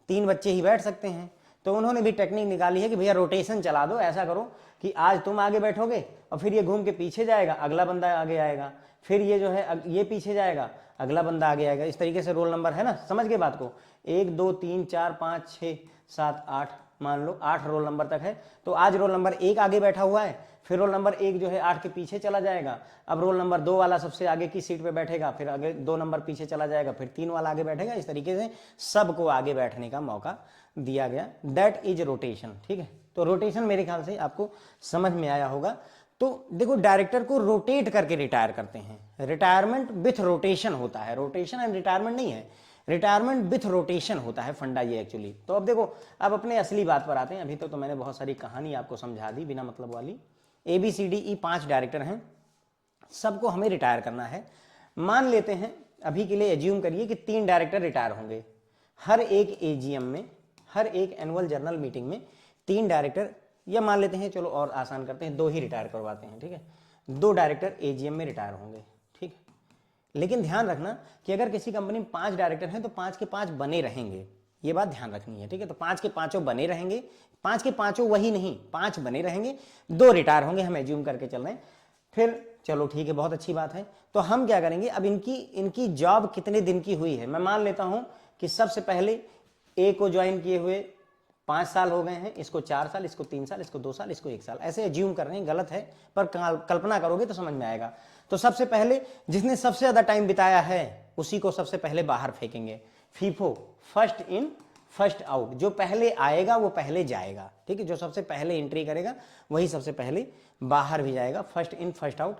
3 बच्चे ही बैठ सकते हैं। तो उन्होंने भी टेक्निक निकाली है कि भैया रोटेशन चला दो। ऐसा करो कि आज तुम आगे बैठोगे और फिर ये घूम के पीछे जाएगा, अगला बंदा आगे आएगा, फिर ये जो है ये पीछे जाएगा, अगला बंदा आगे आएगा। इस तरीके से रोल नंबर है ना, समझ गए बात को। 1 2 3 4 5 6 7 8 मान लो 8 रोल नंबर तक है, तो आज रोल नंबर 1 आगे बैठा हुआ है, फिर रोल नंबर 1 जो है 8 के पीछे चला जाएगा, अब रोल नंबर 2 वाला सबसे आगे की सीट पे बैठेगा, फिर आगे 2 नंबर पीछे चला जाएगा, फिर 3 वाला आगे बैठेगा। इस तरीके से सबको आगे बैठने का मौका दिया गया, दैट इज रोटेशन। ठीक है, तो रोटेशन मेरे ख्याल से आपको समझ में आया होगा। तो देखो डायरेक्टर को रोटेट करके रिटायर करते हैं, रिटायरमेंट विथ रोटेशन होता है, रोटेशन एंड रिटायरमेंट नहीं है, रिटायरमेंट विथ रोटेशन होता है फंडा ये एक्चुअली। तो अब देखो, अब अपने असली बात पर आते हैं। अभी तो मैंने बहुत सारी कहानी आपको समझा दी बिना मतलब वाली। ABCDE 5 डायरेक्टर हैं, सबको हमें रिटायर करना है। मान लेते हैं अभी के लिए, एज्यूम करिए कि 3 डायरेक्टर रिटायर होंगे। हर एक AGM में, हर एक एनुअल जनरल मीटिंग में 3 डायरेक्टर, या मान लेते हैं, चलो और आसान करते हैं, 2 ही रिटायर करवाते हैं। ठीक है, 2 डायरेक्टर AGM में रिटायर होंगे। ठीक है, लेकिन ध्यान रखना कि अगर किसी कंपनी में 5 डायरेक्टर हैं तो 5 के 5 बने रहेंगे, ये बात ध्यान रखनी है। ठीक है, तो 5 के 5 बने रहेंगे, 5 के 5 वही नहीं, 5 बने रहेंगे, 2 रिटायर होंगे, हम एज्यूम करके चल रहे हैं। फिर चलो ठीक है, बहुत अच्छी बात है। तो हम क्या करेंगे, अब इनकी जॉब कितने दिन की हुई है। मैं मान लेता हूं कि सबसे पहले A को ज्वाइन किए हुए 5 साल हो गए हैं, इसको 4 साल, इसको 3 साल, इसको 2 साल, इसको 1 साल, ऐसे एज्यूम कर रहे हैं। गलत है पर कल्पना करोगे तो समझ में आएगा। तो सबसे पहले जिसने सबसे ज्यादा टाइम बिताया है उसी को सबसे पहले बाहर फेंकेंगे। FIFO, first in first out, जो पहले आएगा वो पहले जाएगा। ठीक है, जो सबसे पहले एंट्री करेगा वही सबसे पहले बाहर भी जाएगा, फर्स्ट इन फर्स्ट आउट।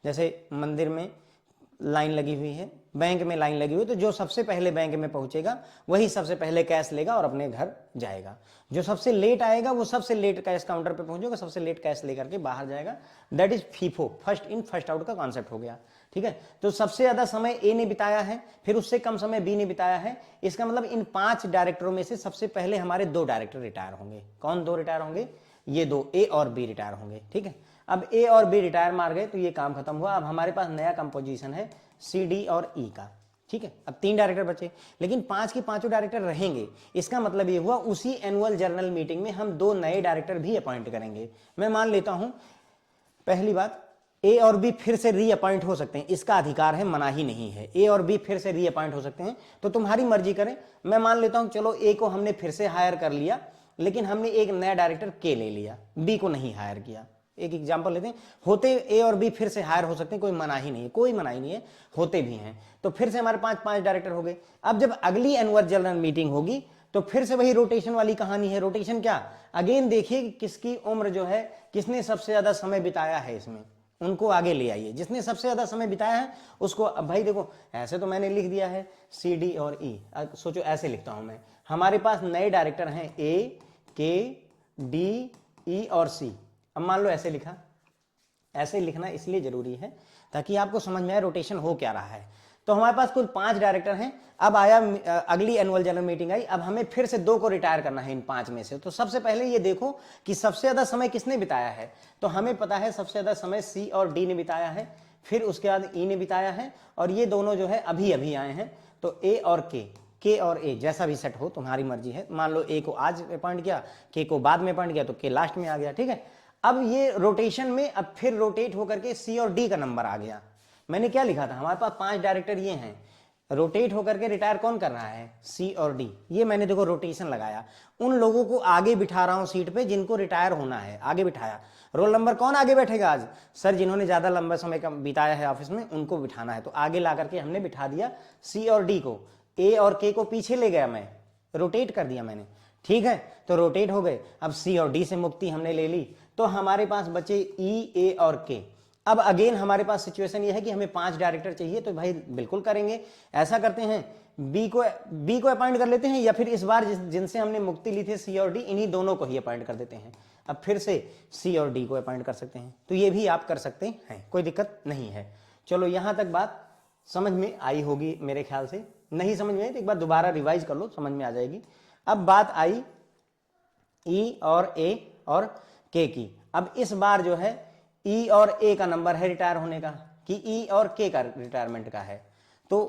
जैसे मंदिर में लाइन लगी हुई है, बैंक में लाइन लगी हुई, तो जो सबसे पहले बैंक में पहुंचेगा वही सबसे पहले कैश लेगा और अपने घर जाएगा। जो सबसे लेट आएगा वो सबसे लेट कैश काउंटर पे पहुंचेगा, सबसे लेट कैश लेकर के बाहर जाएगा। That is FIFO, first in first out का कॉन्सेप्ट हो गया। ठीक है, तो सबसे ज्यादा समय A ने बिताया है, फिर उससे कम समय B ने बिताया है। इसका मतलब इन 5 डायरेक्टरों में से सबसे पहले हमारे 2 डायरेक्टर रिटायर होंगे। कौन 2 रिटायर होंगे? ये 2, A और B रिटायर होंगे। ठीक है, अब A और B रिटायर मार गए तो ये काम खत्म हुआ। अब हमारे पास नया कंपोजिशन है C, D और E का। ठीक है, अब 3 डायरेक्टर बचे, लेकिन 5 के 5 डायरेक्टर रहेंगे। इसका मतलब ये हुआ उसी एनुअल जनरल मीटिंग में हम 2 नए डायरेक्टर भी अपॉइंट करेंगे। मैं मान लेता हूं, पहली बात, A और B फिर से रीअपॉइंट हो सकते हैं, इसका अधिकार है, मना ही नहीं है। A और B फिर से रीअपॉइंट हो सकते हैं, तो तुम्हारी मर्जी करें। मैं मान लेता हूं, चलो A को हमने फिर से हायर कर लिया, लेकिन हमने एक नया डायरेक्टर K ले लिया, B को नहीं हायर किया। एक एग्जांपल लेते हैं, होते A और B फिर से हायर हो सकते हैं, कोई मना ही नहीं है, कोई मना ही नहीं है, होते भी हैं। तो फिर से हमारे 5 डायरेक्टर हो गए। अब जब अगली एनुअल जनरल मीटिंग होगी तो फिर से वही रोटेशन वाली कहानी है। रोटेशन क्या? अगेन देखिए कि किसकी उम्र जो है, किसने सबसे ज्यादा समय बिताया है इसमें, उनको आगे ले आइए। जिसने सबसे ज्यादा समय बिताया है उसको, अब भाई देखो, ऐसे तो मैंने लिख दिया है C, D और E, सोचो ऐसे लिखता हूं मैं। हमारे पास नए डायरेक्टर हैं A, K, D, E और C। अब मान लो ऐसे लिखा, ऐसे लिखना इसलिए जरूरी है ताकि आपको समझ में आए रोटेशन हो क्या रहा है। तो हमारे पास कुल 5 डायरेक्टर हैं। अब आया अगली एनुअल जनरल मीटिंग आई, अब हमें फिर से 2 को रिटायर करना है इन 5 में से। तो सबसे पहले ये देखो कि सबसे ज्यादा समय किसने बिताया है। तो हमें पता है सबसे ज्यादा समय C और D ने बिताया है, फिर उसके बाद E ने बिताया है, और ये दोनों जो है अभी अभी आए हैं। तो A और K और A जैसा भी सेट हो, तुम्हारी मर्जी है। मान लो A को आज अपॉइंट किया, K को बाद में अपॉइंट किया, तो K लास्ट में आ गया। ठीक है, अब ये रोटेशन में अब फिर रोटेट होकर के C और D का नंबर आ गया। मैंने क्या लिखा था, हमारे पास 5 डायरेक्टर ये हैं, रोटेट होकर के रिटायर कौन कर रहा है? C और D। ये मैंने देखो रोटेशन लगाया, उन लोगों को आगे बिठा रहा हूं सीट पे जिनको रिटायर होना है, आगे बिठाया। रोल नंबर कौन आगे बैठेगा आज? सर जिन्होंने ज्यादा लंबा समय का बिताया है ऑफिस में, उनको बिठाना है। तो आगे ला करके हमने बिठा दिया C और D को। A और K को पीछे ले गया, मैं रोटेट कर दिया मैंने। ठीक है, तो रोटेट हो गए। अब C और D से मुक्ति हमने ले ली, तो हमारे पास बचे E, A और K। अब अगेन हमारे पास सिचुएशन ये है कि हमें 5 डायरेक्टर चाहिए, तो भाई बिल्कुल करेंगे। ऐसा करते हैं, बी को अपॉइंट कर लेते हैं, या फिर इस बार जिनसे हमने मुक्ति ली थी C और D, इन्हीं दोनों को ही अपॉइंट कर देते हैं। अब फिर से C और D को अपॉइंट कर सकते हैं। तो ये भी आप कर सकते हैं, कोई दिक्कत नहीं है। चलो यहां तक बात समझ में आई होगी मेरे ख्याल से। नहीं समझ में आई तो एक बार दोबारा रिवाइज कर लो, समझ में आ जाएगी। अब बात आई E और A और K की। अब इस बार जो है E और A का नंबर है रिटायर होने का, कि E और K का रिटायरमेंट का है। तो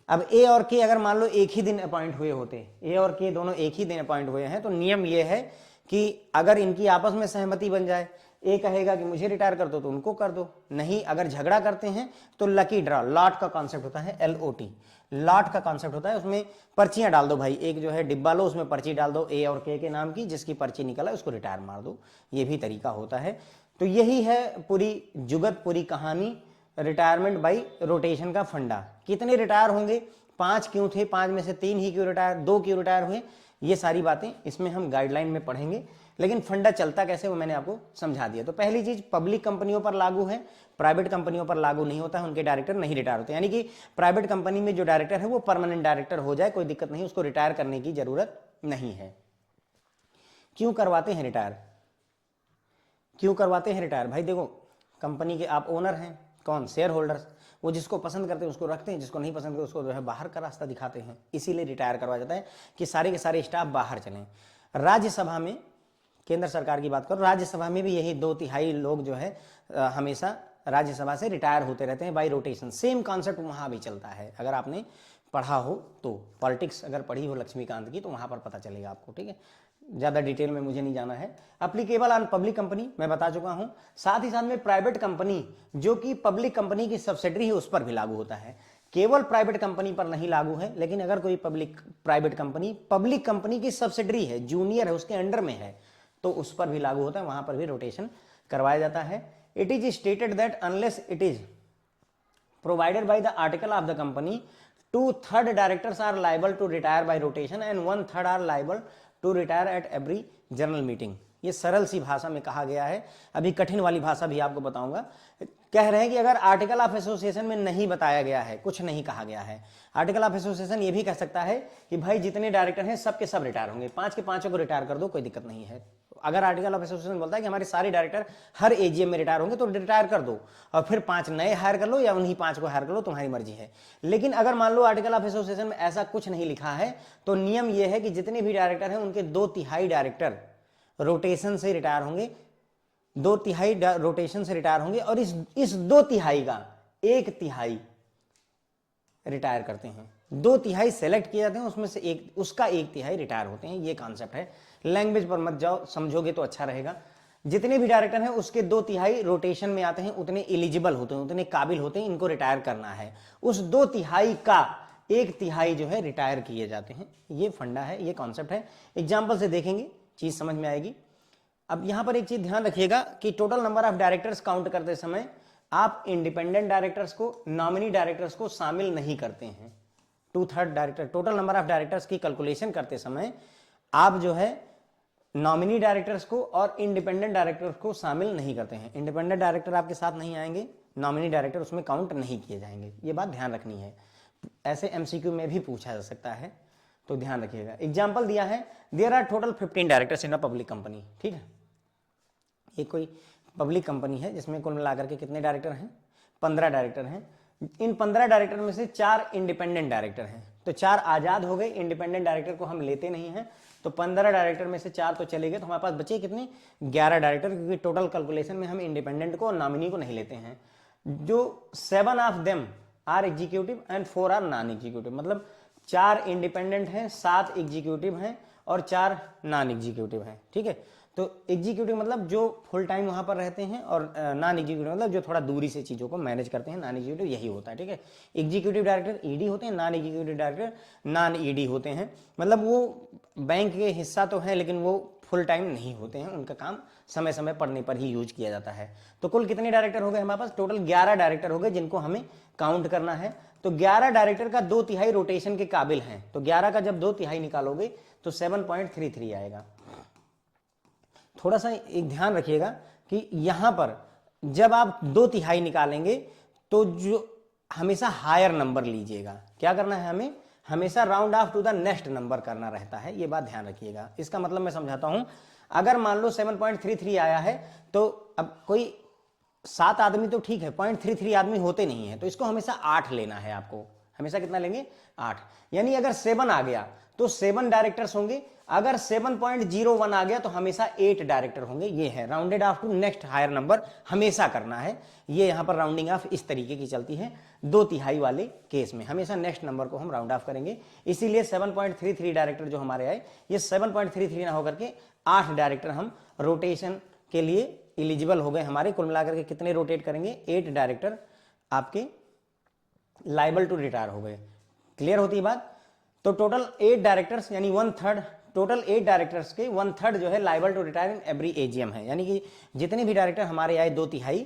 अब A और K अगर मान लो एक ही दिन अपॉइंट हुए होते, A और K दोनों एक ही दिन अपॉइंट हुए हैं, तो नियम ये है कि अगर इनकी आपस में सहमति बन जाए, ए कहेगा कि मुझे रिटायर कर दो तो उनको कर दो, नहीं अगर झगड़ा करते हैं तो लकी ड्रॉ, लॉट का कॉन्सेप्ट होता है, LOT, लॉट का कॉन्सेप्ट होता है, उसमें पर्चियां डाल दो भाई, एक जो है डिब्बा लो, उसमें पर्ची डाल दो ए और के नाम की, जिसकी पर्ची निकला उसको रिटायर मार दो, ये भी तरीका होता है। तो यही है पूरी जुगत, पूरी कहानी रिटायरमेंट बाई रोटेशन का फंडा। कितने रिटायर होंगे, 5 क्यों थे, 5 में से 3 ही क्यों रिटायर, 2 क्यों रिटायर हुए, ये सारी बातें इसमें हम गाइडलाइन में पढ़ेंगे। लेकिन फंडा चलता कैसे वो मैंने आपको समझा दिया। तो पहली चीज पब्लिक कंपनियों पर लागू है, प्राइवेट कंपनियों पर लागू नहीं होता है, उनके डायरेक्टर नहीं रिटायर होते, यानी कि प्राइवेट कंपनी में जो डायरेक्टर है वो परमानेंट डायरेक्टर हो जाए कोई दिक्कत नहीं, उसको रिटायर करने की जरूरत नहीं है। क्यों करवाते हैं रिटायर, क्यों करवाते हैं रिटायर, भाई देखो कंपनी के आप ओनर हैं, कौन, शेयर होल्डर्स, वो जिसको पसंद करते हैं उसको रखते हैं, जिसको नहीं पसंद करते उसको जो है बाहर का रास्ता दिखाते हैं, इसीलिए रिटायर करवाया जाता है कि सारे के सारे स्टाफ बाहर चलें। राज्यसभा में, केंद्र सरकार की बात करो, राज्यसभा में भी यही 2/3 लोग जो है हमेशा राज्यसभा से रिटायर होते रहते हैं बाई रोटेशन। सेम कॉन्सेप्ट वहां भी चलता है, अगर आपने पढ़ा हो तो, पॉलिटिक्स अगर पढ़ी हो लक्ष्मीकांत की तो वहां पर पता चलेगा आपको, ठीक है, ज्यादा डिटेल में मुझे नहीं जाना है। अप्लीकेबल ऑन पब्लिक कंपनी मैं बता चुका हूं, साथ ही साथ में प्राइवेट कंपनी जो कि पब्लिक कंपनी की सब्सिडरी है उस पर भी लागू होता है, केवल प्राइवेट कंपनी पर नहीं लागू है, लेकिन अगर कोई प्राइवेट कंपनी पब्लिक कंपनी की सब्सिडरी है, जूनियर है, उसके अंडर में है, तो उस पर भी लागू होता है, वहां पर भी रोटेशन करवाया जाता है। It is stated that unless it is provided by the article of the company, 2/3 directors are liable to retire by rotation and 1/3 are liable to retire at every general meeting. ये सरल सी भाषा में कहा गया है, अभी कठिन वाली भाषा भी आपको बताऊंगा। कह रहे हैं कि अगर आर्टिकल ऑफ एसोसिएशन में नहीं बताया गया है, कुछ नहीं कहा गया है, आर्टिकल ऑफ एसोसिएशन ये भी कह सकता है कि भाई जितने डायरेक्टर हैं सब के सब रिटायर होंगे, 5 के 5 को रिटायर कर दो, कोई दिक्कत नहीं है। अगर आर्टिकल ऑफ एसोसिएशन बोलता है कि हमारे सारे डायरेक्टर हर एजीएम में रिटायर होंगे तो रिटायर कर दो, और फिर 5 नए हायर कर लो या उन्हीं 5 को हायर कर लो, तुम्हारी मर्जी है। लेकिन अगर मान लो आर्टिकल ऑफ एसोसिएशन में ऐसा कुछ नहीं लिखा है, तो नियम यह है कि जितने भी डायरेक्टर हैं उनके 2/3 डायरेक्टर रोटेशन से रिटायर होंगे, 2/3 रोटेशन से रिटायर होंगे, और इस 2/3 का 1/3 रिटायर करते हैं। 2/3 सेलेक्ट किए जाते हैं, उसमें से उसका 1/3 रिटायर होते हैं। ये कॉन्सेप्ट है, लैंग्वेज पर मत जाओ, समझोगे तो अच्छा रहेगा। जितने भी डायरेक्टर हैं उसके 2/3 रोटेशन में आते हैं, उतने एलिजिबल होते हैं, उतने काबिल होते हैं, इनको रिटायर करना है। उस 2/3 का 1/3 जो है रिटायर किए जाते हैं। ये फंडा है, ये कॉन्सेप्ट है। एग्जाम्पल से देखेंगे, चीज समझ में आएगी। अब यहां पर एक चीज ध्यान रखिएगा कि total number of directors count करते समय आप इंडिपेंडेंट डायरेक्टर्स को, नॉमिनी डायरेक्टर्स को शामिल नहीं करते हैं। 2/3 director, total number of directors की कैलकुलेशन करते समय आप जो है नॉमिनी डायरेक्टर्स को और इंडिपेंडेंट डायरेक्टर्स को शामिल नहीं करते हैं। इंडिपेंडेंट डायरेक्टर आपके साथ नहीं आएंगे, नॉमिनी डायरेक्टर उसमें काउंट नहीं किए जाएंगे, ये बात ध्यान रखनी है। ऐसे एमसीक्यू में भी पूछा जा सकता है, तो ध्यान रखिएगा। एग्जाम्पल दिया है, there are total 15 directors in a public company, ठीक है। ये कोई पब्लिक कंपनी है जिसमें कुल मिलाकर के कितने डायरेक्टर हैं, 15 डायरेक्टर हैं। इन 15 डायरेक्टर में से 4 इंडिपेंडेंट डायरेक्टर हैं, तो 4 आजाद हो गए, इंडिपेंडेंट डायरेक्टर को हम लेते नहीं हैं। तो 15 डायरेक्टर में से 4 तो चले गए, तो हमारे पास बचे कितने, 11 डायरेक्टर, क्योंकि टोटल कैलकुलेशन में हम इंडिपेंडेंट को और नॉमिनी को नहीं लेते हैं। जो 7 of them are executive and 4 are non executive, मतलब 4 इंडिपेंडेंट हैं, 7 एग्जीक्यूटिव हैं और 4 नॉन एग्जीक्यूटिव हैं, ठीक है। तो एग्जीक्यूटिव मतलब जो फुल टाइम वहां पर रहते हैं, और नॉन एग्जीक्यूटिव मतलब जो थोड़ा दूरी से चीजों को मैनेज करते हैं, नॉन एग्जीक्यूटिव यही होता है, ठीक है। एग्जीक्यूटिव डायरेक्टर ईडी होते हैं, non executive director non ED होते हैं, मतलब वो बैंक के हिस्सा तो है लेकिन वो फुल टाइम नहीं होते हैं, उनका काम समय समय पड़ने पर ही यूज किया जाता है। तो कुल कितने डायरेक्टर हो गए हमारे पास, टोटल 11 डायरेक्टर हो गए जिनको हमें काउंट करना है। तो 11 डायरेक्टर का 2/3 रोटेशन के काबिल हैं, तो 11 का जब 2/3 निकालोगे तो 7.33 आएगा। थोड़ा सा एक ध्यान रखिएगा कि यहां पर जब आप 2/3 निकालेंगे तो जो हमेशा हायर नंबर लीजिएगा, क्या करना है हमें, हमेशा round off to the next number करना रहता है, ये बात ध्यान रखिएगा। इसका मतलब मैं समझाता हूं, अगर मान लो 7.33 आया है, तो अब कोई 7 आदमी तो ठीक है, 0.33 आदमी होते नहीं है, तो इसको हमेशा 8 लेना है आपको। हमेशा कितना लेंगे, 8। यानी अगर 7 आ गया तो 7 डायरेक्टर्स होंगे, अगर 7.01 आ गया तो हमेशा 8 डायरेक्टर होंगे। ये है rounded off to next higher number, हमेशा करना है। ये यहां पर राउंडिंग ऑफ इस तरीके की चलती है, 2/3 वाले केस में हमेशा नेक्स्ट नंबर को हम राउंड ऑफ करेंगे। इसीलिए 7.33 डायरेक्टर जो हमारे आए, ये 7.33 ना होकर के 8 डायरेक्टर हम रोटेशन के लिए एलिजिबल हो गए हमारे, कुल मिलाकर के कितने रोटेट करेंगे, 8 डायरेक्टर आपके लाइबल टू रिटायर हो गए। क्लियर होती है बात। तो टोटल 8 डायरेक्टर्स यानी 1/3, टोटल 8 डायरेक्टर्स के 1/3 जो है liable to retire in every AGM है, यानी कि जितने भी डायरेक्टर हमारे आए 2/3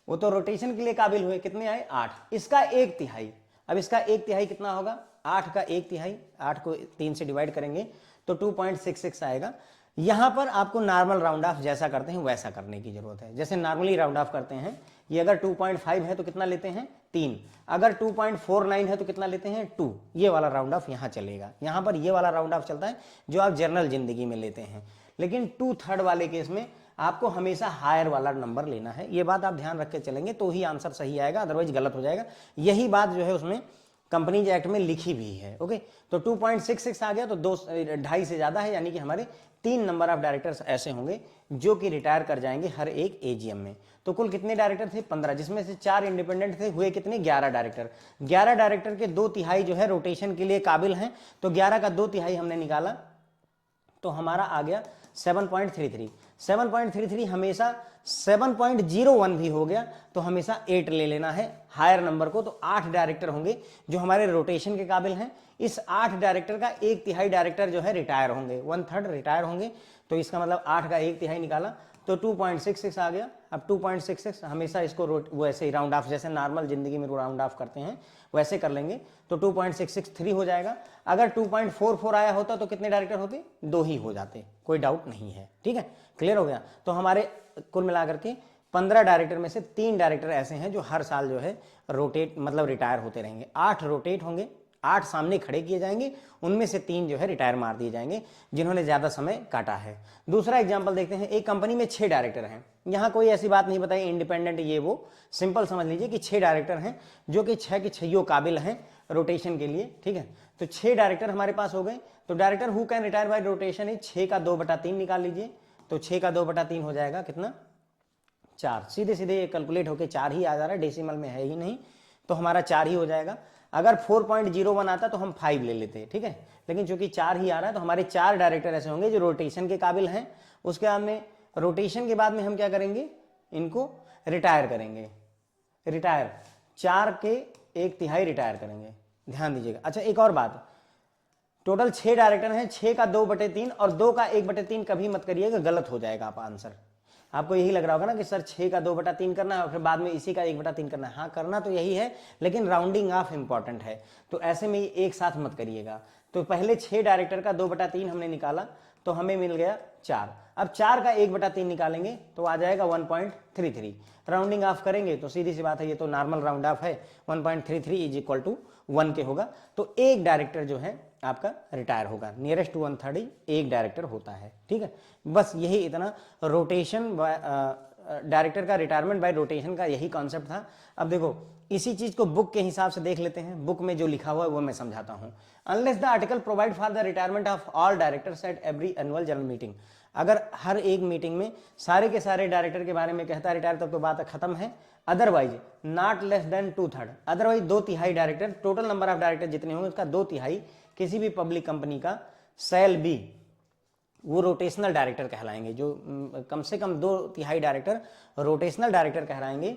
वो तो रोटेशन के लिए काबिल हुए। कितने आए, 8। इसका 1/3, अब इसका 1/3 कितना होगा, 8 का 1/3, 8 को 3 से डिवाइड करेंगे तो 2.66 आएगा। यहां पर आपको नॉर्मल राउंड ऑफ जैसा करते हैं वैसा करने की जरूरत है। जैसे नॉर्मली राउंड ऑफ करते हैं, ये अगर 2.5 है तो कितना लेते हैं, 3। अगर 2.49 है तो कितना लेते हैं, 2। ये वाला राउंड ऑफ यहां चलेगा। यहां पर ये वाला राउंड ऑफ चलता है जो आप जनरल जिंदगी में लेते हैं। लेकिन 2/3 वाले केस में आपको हमेशा हायर वाला नंबर लेना है। ये बात आप ध्यान रख के चलेंगे तो ही आंसर सही आएगा, अदरवाइज गलत हो जाएगा। यही बात जो है उसमें कंपनीज एक्ट में लिखी भी है। ओके, तो 2.66 आ गया तो 2.5 से ज्यादा है, यानी कि हमारे 3 नंबर ऑफ डायरेक्टर्स ऐसे होंगे जो कि रिटायर कर जाएंगे हर एक एजीएम में। तो कुल कितने डायरेक्टर थे, 15, जिसमें से 4 इंडिपेंडेंट थे, हुए कितने, 11 डायरेक्टर। 11 डायरेक्टर के 2/3 जो है रोटेशन के लिए काबिल हैं, तो 11 का 2/3 हमने निकाला तो हमारा आ गया 7.33। 7.33 हमेशा 7.01 भी हो गया तो हमेशा 8 ले लेना है हायर नंबर को। तो 8 डायरेक्टर होंगे जो हमारे रोटेशन के काबिल हैं। इस 8 डायरेक्टर का 1/3 डायरेक्टर जो है रिटायर होंगे, 1/3 रिटायर होंगे। तो इसका मतलब 8 का 1/3 निकाला तो 2.66 आ गया। अब 2.66 हमेशा इसको वैसे ही राउंड ऑफ, जैसे नॉर्मल जिंदगी में राउंड ऑफ करते हैं वैसे कर लेंगे तो 2.663 हो जाएगा। अगर 2.44 आया होता तो कितने डायरेक्टर होते, 2 ही हो जाते, कोई डाउट नहीं है। ठीक है, क्लियर हो गया। तो हमारे कुल मिलाकर के 15 डायरेक्टर में से 3 डायरेक्टर ऐसे हैं जो हर साल जो है रोटेट मतलब रिटायर होते रहेंगे। 8 रोटेट होंगे, 8 सामने खड़े किए जाएंगे, उनमें से 3 जो है रिटायर मार दिए जाएंगे जिन्होंने ज्यादा समय काटा है। दूसरा एग्जांपल देखते हैं, एक कंपनी में 6 डायरेक्टर हैं। यहां कोई ऐसी बात नहीं बताई इंडिपेंडेंट ये वो, सिंपल समझ लीजिए कि 6 डायरेक्टर हैं जो कि 6 के 6 काबिल हैं रोटेशन के लिए। ठीक है, तो 6 डायरेक्टर हमारे पास हो गए। तो director who can retire by rotation है, 6 का 2/3 निकाल लीजिए तो 6 का 2/3 हो जाएगा कितना, 4। सीधे सीधे ये कैलकुलेट होके 4 ही आ जा रहा है, डेसिमल में है ही नहीं, तो हमारा 4 ही हो जाएगा। अगर 4.01 आता तो हम 5 ले लेते, ठीक है, लेकिन चूंकि 4 ही आ रहा है तो हमारे 4 डायरेक्टर ऐसे होंगे जो रोटेशन के काबिल हैं। उसके बाद में रोटेशन के बाद में हम क्या करेंगे, इनको रिटायर करेंगे। रिटायर 4 के 1/3 रिटायर करेंगे, ध्यान दीजिएगा। अच्छा एक और बात, टोटल 6 डायरेक्टर हैं, 6 का 2/3 और 2 का 1/3 कभी मत करिएगा, गलत हो जाएगा आप आंसर। आपको यही लग रहा होगा ना कि सर 6 का 2/3 करना है और फिर बाद में इसी का 1/3 करना है। हाँ करना तो यही है, लेकिन राउंडिंग ऑफ इंपॉर्टेंट है, तो ऐसे में एक साथ मत करिएगा। तो पहले 6 डायरेक्टर का 2/3 हमने निकाला तो हमें मिल गया 4। अब 4 का 1/3 निकालेंगे तो आ जाएगा 1.33। राउंडिंग ऑफ करेंगे तो सीधी सी बात है, ये तो नॉर्मल राउंड ऑफ है, 1.33 इज इक्वल टू 1 के होगा। तो एक डायरेक्टर जो है आपका रिटायर होगा, नियरेस्ट टू 1/3 एक डायरेक्टर होता है। ठीक है, बस यही इतना रोटेशन डायरेक्टर का रिटायरमेंट बाय रोटेशन का यही कॉन्सेप्ट था। अब देखो इसी चीज को बुक के हिसाब से देख लेते हैं, बुक में जो लिखा हुआ है वो मैं समझाता हूं। Unless the article provide for the retirement of all directors at every annual general meeting, अगर हर एक मीटिंग में सारे के सारे डायरेक्टर के बारे में कहता है रिटायर तब तो बात खत्म है। Otherwise not less then 2/3, otherwise 2/3 director, total number of director जितने होंगे उसका 2/3 किसी भी पब्लिक कंपनी का सेल बी, वो रोटेशनल डायरेक्टर कहलाएंगे। जो कम से कम 2/3 डायरेक्टर रोटेशनल डायरेक्टर कहलाएंगे।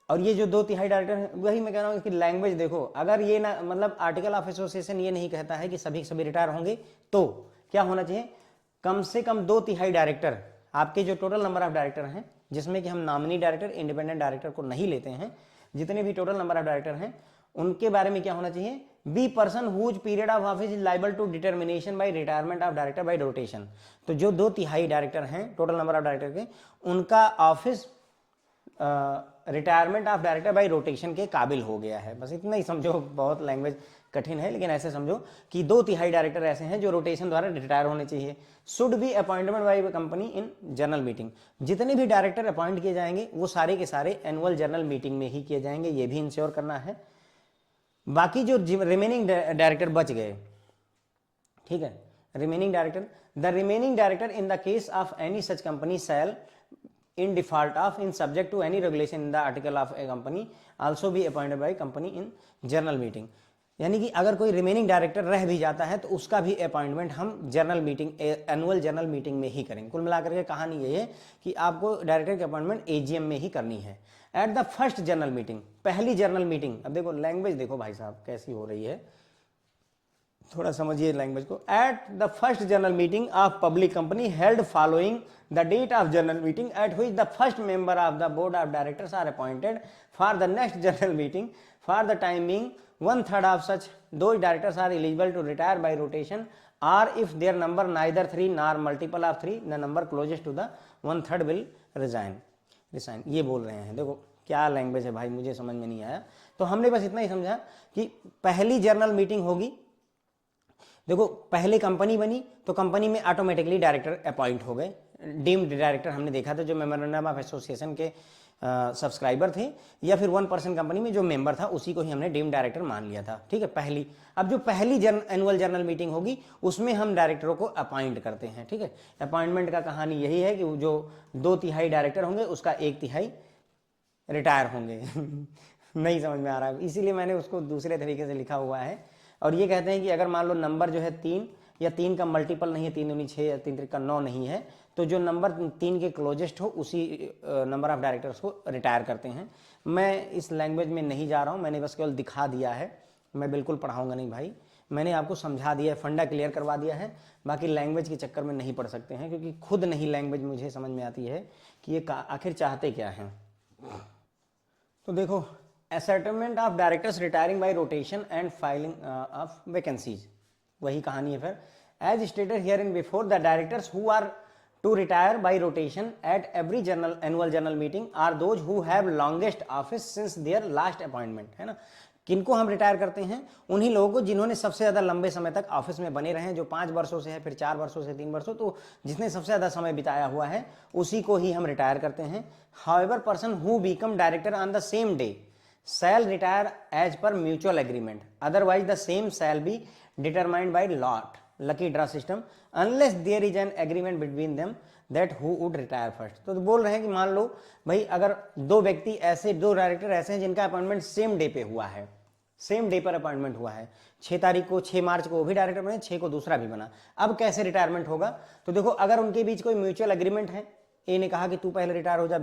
और ये जो 2/3 डायरेक्टर है, वही मैं कह रहा हूं कि लैंग्वेज देखो, अगर ये ना मतलब आर्टिकल ऑफ एसोसिएशन ये नहीं कहता है कि सभी सभी रिटायर होंगे, तो क्या होना चाहिए, कम से कम 2/3 डायरेक्टर आपके जो टोटल नंबर ऑफ डायरेक्टर हैं, जिसमें कि हम नॉमिनी डायरेक्टर इंडिपेंडेंट डायरेक्टर को नहीं लेते हैं, जितने भी टोटल नंबर ऑफ डायरेक्टर हैं उनके बारे में क्या होना चाहिए, B person whose period of office is liable to determination by retirement of director by rotation. तो जो 2/3 डायरेक्टर हैं टोटल नंबर ऑफ डायरेक्टर के, उनका office retirement of director by rotation के काबिल हो गया है। बस इतना ही समझो, बहुत लैंग्वेज कठिन है, लेकिन ऐसे समझो कि 2/3 डायरेक्टर ऐसे हैं जो रोटेशन द्वारा रिटायर होने चाहिए। Should be appointment by company in general meeting, जितने भी डायरेक्टर अपॉइंट किए जाएंगे वो सारे के सारे एनुअल जनरल मीटिंग में ही किए जाएंगे, ये भी इंश्योर करना है। बाकी जो रिमेनिंग डायरेक्टर बच गए, ठीक है, remaining director, the remaining director in the case of any such company shall in default of in subject to any regulation in the article of a company also be appointed by company in general meeting। यानी कि अगर कोई remaining director रह भी जाता है तो उसका भी अपॉइंटमेंट हम general meeting, annual general meeting में ही करेंगे। कुल मिलाकर के कहानी ये है कि आपको डायरेक्टर की अपॉइंटमेंट एजीएम में ही करनी है। Eight the first general meeting, पहली जनरल मीटिंग, अब देखो लैंग्वेज देखो भाई साहब कैसी हो रही है, थोड़ा समझिए लैंग्वेज को। At the first general meeting of public company held following the date of general meeting at which the first member of the board of directors are appointed for the next general meeting for the time being 1/3 of such those directors are eligible to retire by rotation, or if their number neither 3 nor multiple of 3, the number closest to the 1/3 will resign। ये बोल रहे हैं, देखो क्या language है भाई, मुझे समझ में नहीं आया। तो हमने बस इतना ही समझा कि पहली जर्नल मीटिंग होगी, देखो पहले कंपनी बनी तो कंपनी में ऑटोमेटिकली डायरेक्टर अपॉइंट हो गए, डीम्ड डायरेक्टर हमने देखा था, जो मेमोरेंडम ऑफ एसोसिएशन के सब्सक्राइबर थे या फिर 1% कंपनी में जो मेंबर था उसी को ही हमने डीम्ड डायरेक्टर मान लिया था, ठीक है पहली। अब जो पहली एनुअल जनरल मीटिंग होगी उसमें हम डायरेक्टरों को अपॉइंट करते हैं, ठीक है। अपॉइंटमेंट का कहानी यही है कि जो 2/3 डायरेक्टर होंगे उसका 1/3 रिटायर होंगे नहीं समझ में आ रहा है, इसीलिए मैंने उसको दूसरे तरीके से लिखा हुआ है। और ये कहते हैं कि अगर मान लो नंबर जो है 3 या 3 का मल्टीपल नहीं है, 3 दूनी 6 या 3 का 9 नहीं है, तो जो नंबर 3 के क्लोजेस्ट हो उसी नंबर ऑफ डायरेक्टर्स को रिटायर करते हैं। मैं इस लैंग्वेज में नहीं जा रहा हूँ, मैंने बस केवल दिखा दिया है, मैं बिल्कुल पढ़ाऊंगा नहीं भाई, मैंने आपको समझा दिया है, फंडा क्लियर करवा दिया है। बाकी लैंग्वेज के चक्कर में नहीं पढ़ सकते हैं, क्योंकि खुद नहीं लैंग्वेज मुझे समझ में आती है कि ये आखिर चाहते क्या हैं। तो देखो, ascertainment of directors retiring by rotation and filing of vacancies, वही कहानी है फिर। As stated herein before, the directors who are to retire by rotation at every annual general meeting are those who have longest office since their last appointment, है ना। किनको हम retire करते हैं? उन्हीं लोगों को जिन्होंने सबसे ज़्यादा लंबे समय तक ऑफिस में बने रहे, जो 5 वर्षों से है, फिर 4 वर्षों से 3 वर्षों, तो जिसने सबसे ज़्यादा समय बिताया हुआ है उसी को ही हम रिटायर करते हैं। However person who become director on the same day shall retire as per mutual agreement, otherwise the same shall be determined by lot, lucky draw system, unless there is an agreement between them that who would retire first। तो बोल रहे हैं कि मान लो भाई अगर दो व्यक्ति ऐसे, दो डायरेक्टर ऐसे हैं जिनका अपॉइंटमेंट सेम डे पे हुआ है, सेम डे पर अपॉइंटमेंट हुआ है, 6 तारीख को, 6 मार्च को वो भी डायरेक्टर बने, 6 को दूसरा भी बना। अब कैसे रिटायरमेंट होगा? तो देखो, अगर उनके बीच कोई म्यूचुअल एग्रीमेंट है, ए ने कहा कि तू पहले रिटायर हो जा,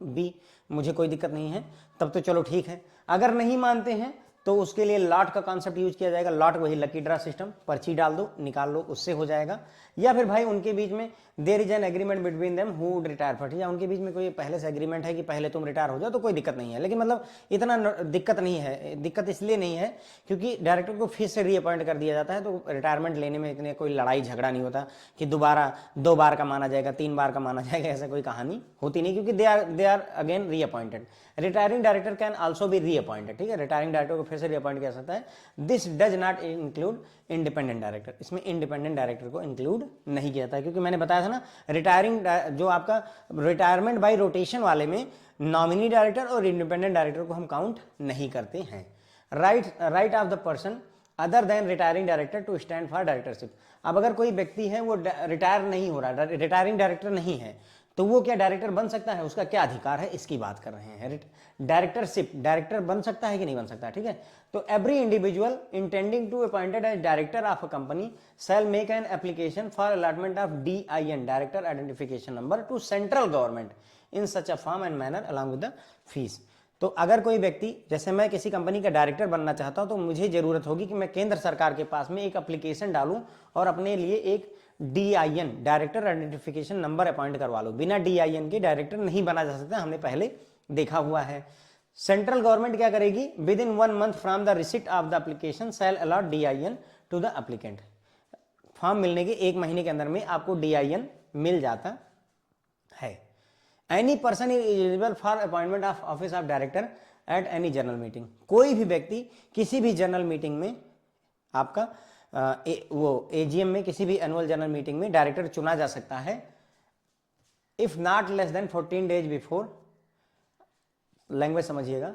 बी मुझे कोई दिक्कत नहीं है, तब तो चलो ठीक है। अगर नहीं मानते हैं तो उसके लिए लॉट का कॉन्सेप्ट यूज किया जाएगा। लॉट वही लकी ड्रा सिस्टम, पर्ची डाल दो, निकाल लो, उससे हो जाएगा। या फिर भाई उनके बीच में there is an agreement between them who would retire first, या उनके बीच में कोई पहले से एग्रीमेंट है कि पहले तुम रिटायर हो जाओ, तो कोई दिक्कत नहीं है। लेकिन मतलब इतना दिक्कत नहीं है, दिक्कत इसलिए नहीं है क्योंकि डायरेक्टर को फिर से रीअपॉइंट कर दिया जाता है, तो रिटायरमेंट लेने में इतने कोई लड़ाई झगड़ा नहीं होता कि दोबारा 2 बार का माना जाएगा, 3 बार का माना जाएगा, ऐसा कोई कहानी होती नहीं, क्योंकि they are again reappointed. Retiring director can also be reappointed, ठीक है, रिटायरिंग डायरेक्टर को फिर से रीअपॉइंट किया सकता है। This does not include independent director, इसमें इंडिपेंडेंट डायरेक्टर को इंक्लूड नहीं किया था, क्योंकि मैंने बताया था ना, रिटायरिंग जो आपका रिटायरमेंट बाय रोटेशन वाले में नॉमिनी डायरेक्टर और इंडिपेंडेंट डायरेक्टर को हम काउंट नहीं करते हैं। Right of the person other than retiring director to stand for directorship. अब अगर कोई व्यक्ति है वो रिटायर नहीं हो रहा, रिटायरिंग डायरेक्टर नहीं है, तो वो क्या डायरेक्टर बन सकता है? उसका क्या अधिकार है, इसकी बात कर रहे हैं। डायरेक्टरशिप, डायरेक्टर बन सकता है कि नहीं बन सकता, ठीक है। तो every individual intending to appointed as director of a company shall make an application for allotment of DIN, director identification number, to central government in such a form and manner along with the fees. तो अगर कोई व्यक्ति, जैसे मैं किसी company का director बनना चाहता हूं, तो मुझे जरूरत होगी कि मैं केंद्र सरकार के पास में एक एप्लीकेशन डालूं और अपने लिए एक DIN, director identification number appoint करवा लो। बिना DIN के डायरेक्टर नहीं बना जा सकता, हमने पहले देखा हुआ है। सेंट्रल गवर्नमेंट क्या करेगी? Within 1 month from the receipt of the application shall allot DIN to the applicant. Form मिलने के 1 महीने के अंदर में आपको DIN मिल जाता है। Any person is eligible for appointment of office of director at any general meeting. कोई भी व्यक्ति किसी भी जनरल मीटिंग में, आपका वो AGM में, किसी भी एनुअल जनरल मीटिंग में डायरेक्टर चुना जा सकता है, if not less than 14 days before, language समझिएगा,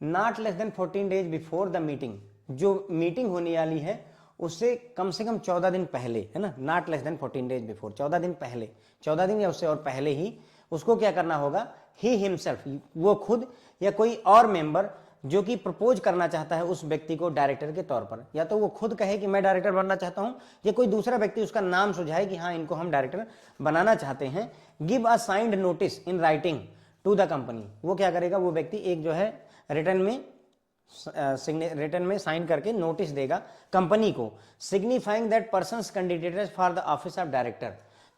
not less than 14 days before the meeting. जो मीटिंग होने वाली है उससे कम से कम 14 दिन पहले, है ना, not less than 14 days before, 14 दिन पहले, 14 दिन या उससे और पहले ही उसको क्या करना होगा? ही हिमसेल्फ, वो खुद या कोई और मेंबर जो कि प्रपोज करना चाहता है उस व्यक्ति को डायरेक्टर के तौर पर, या तो वो खुद कहे कि मैं डायरेक्टर बनना चाहता हूं, या कोई दूसरा व्यक्ति उसका नाम सुझाए कि हाँ इनको हम डायरेक्टर बनाना चाहते हैं। Give a signed notice in writing to the company, वो क्या करेगा, वो व्यक्ति एक जो है रिटर्न में साइन करके नोटिस देगा कंपनी को, signifying that persons candidate for the office of director,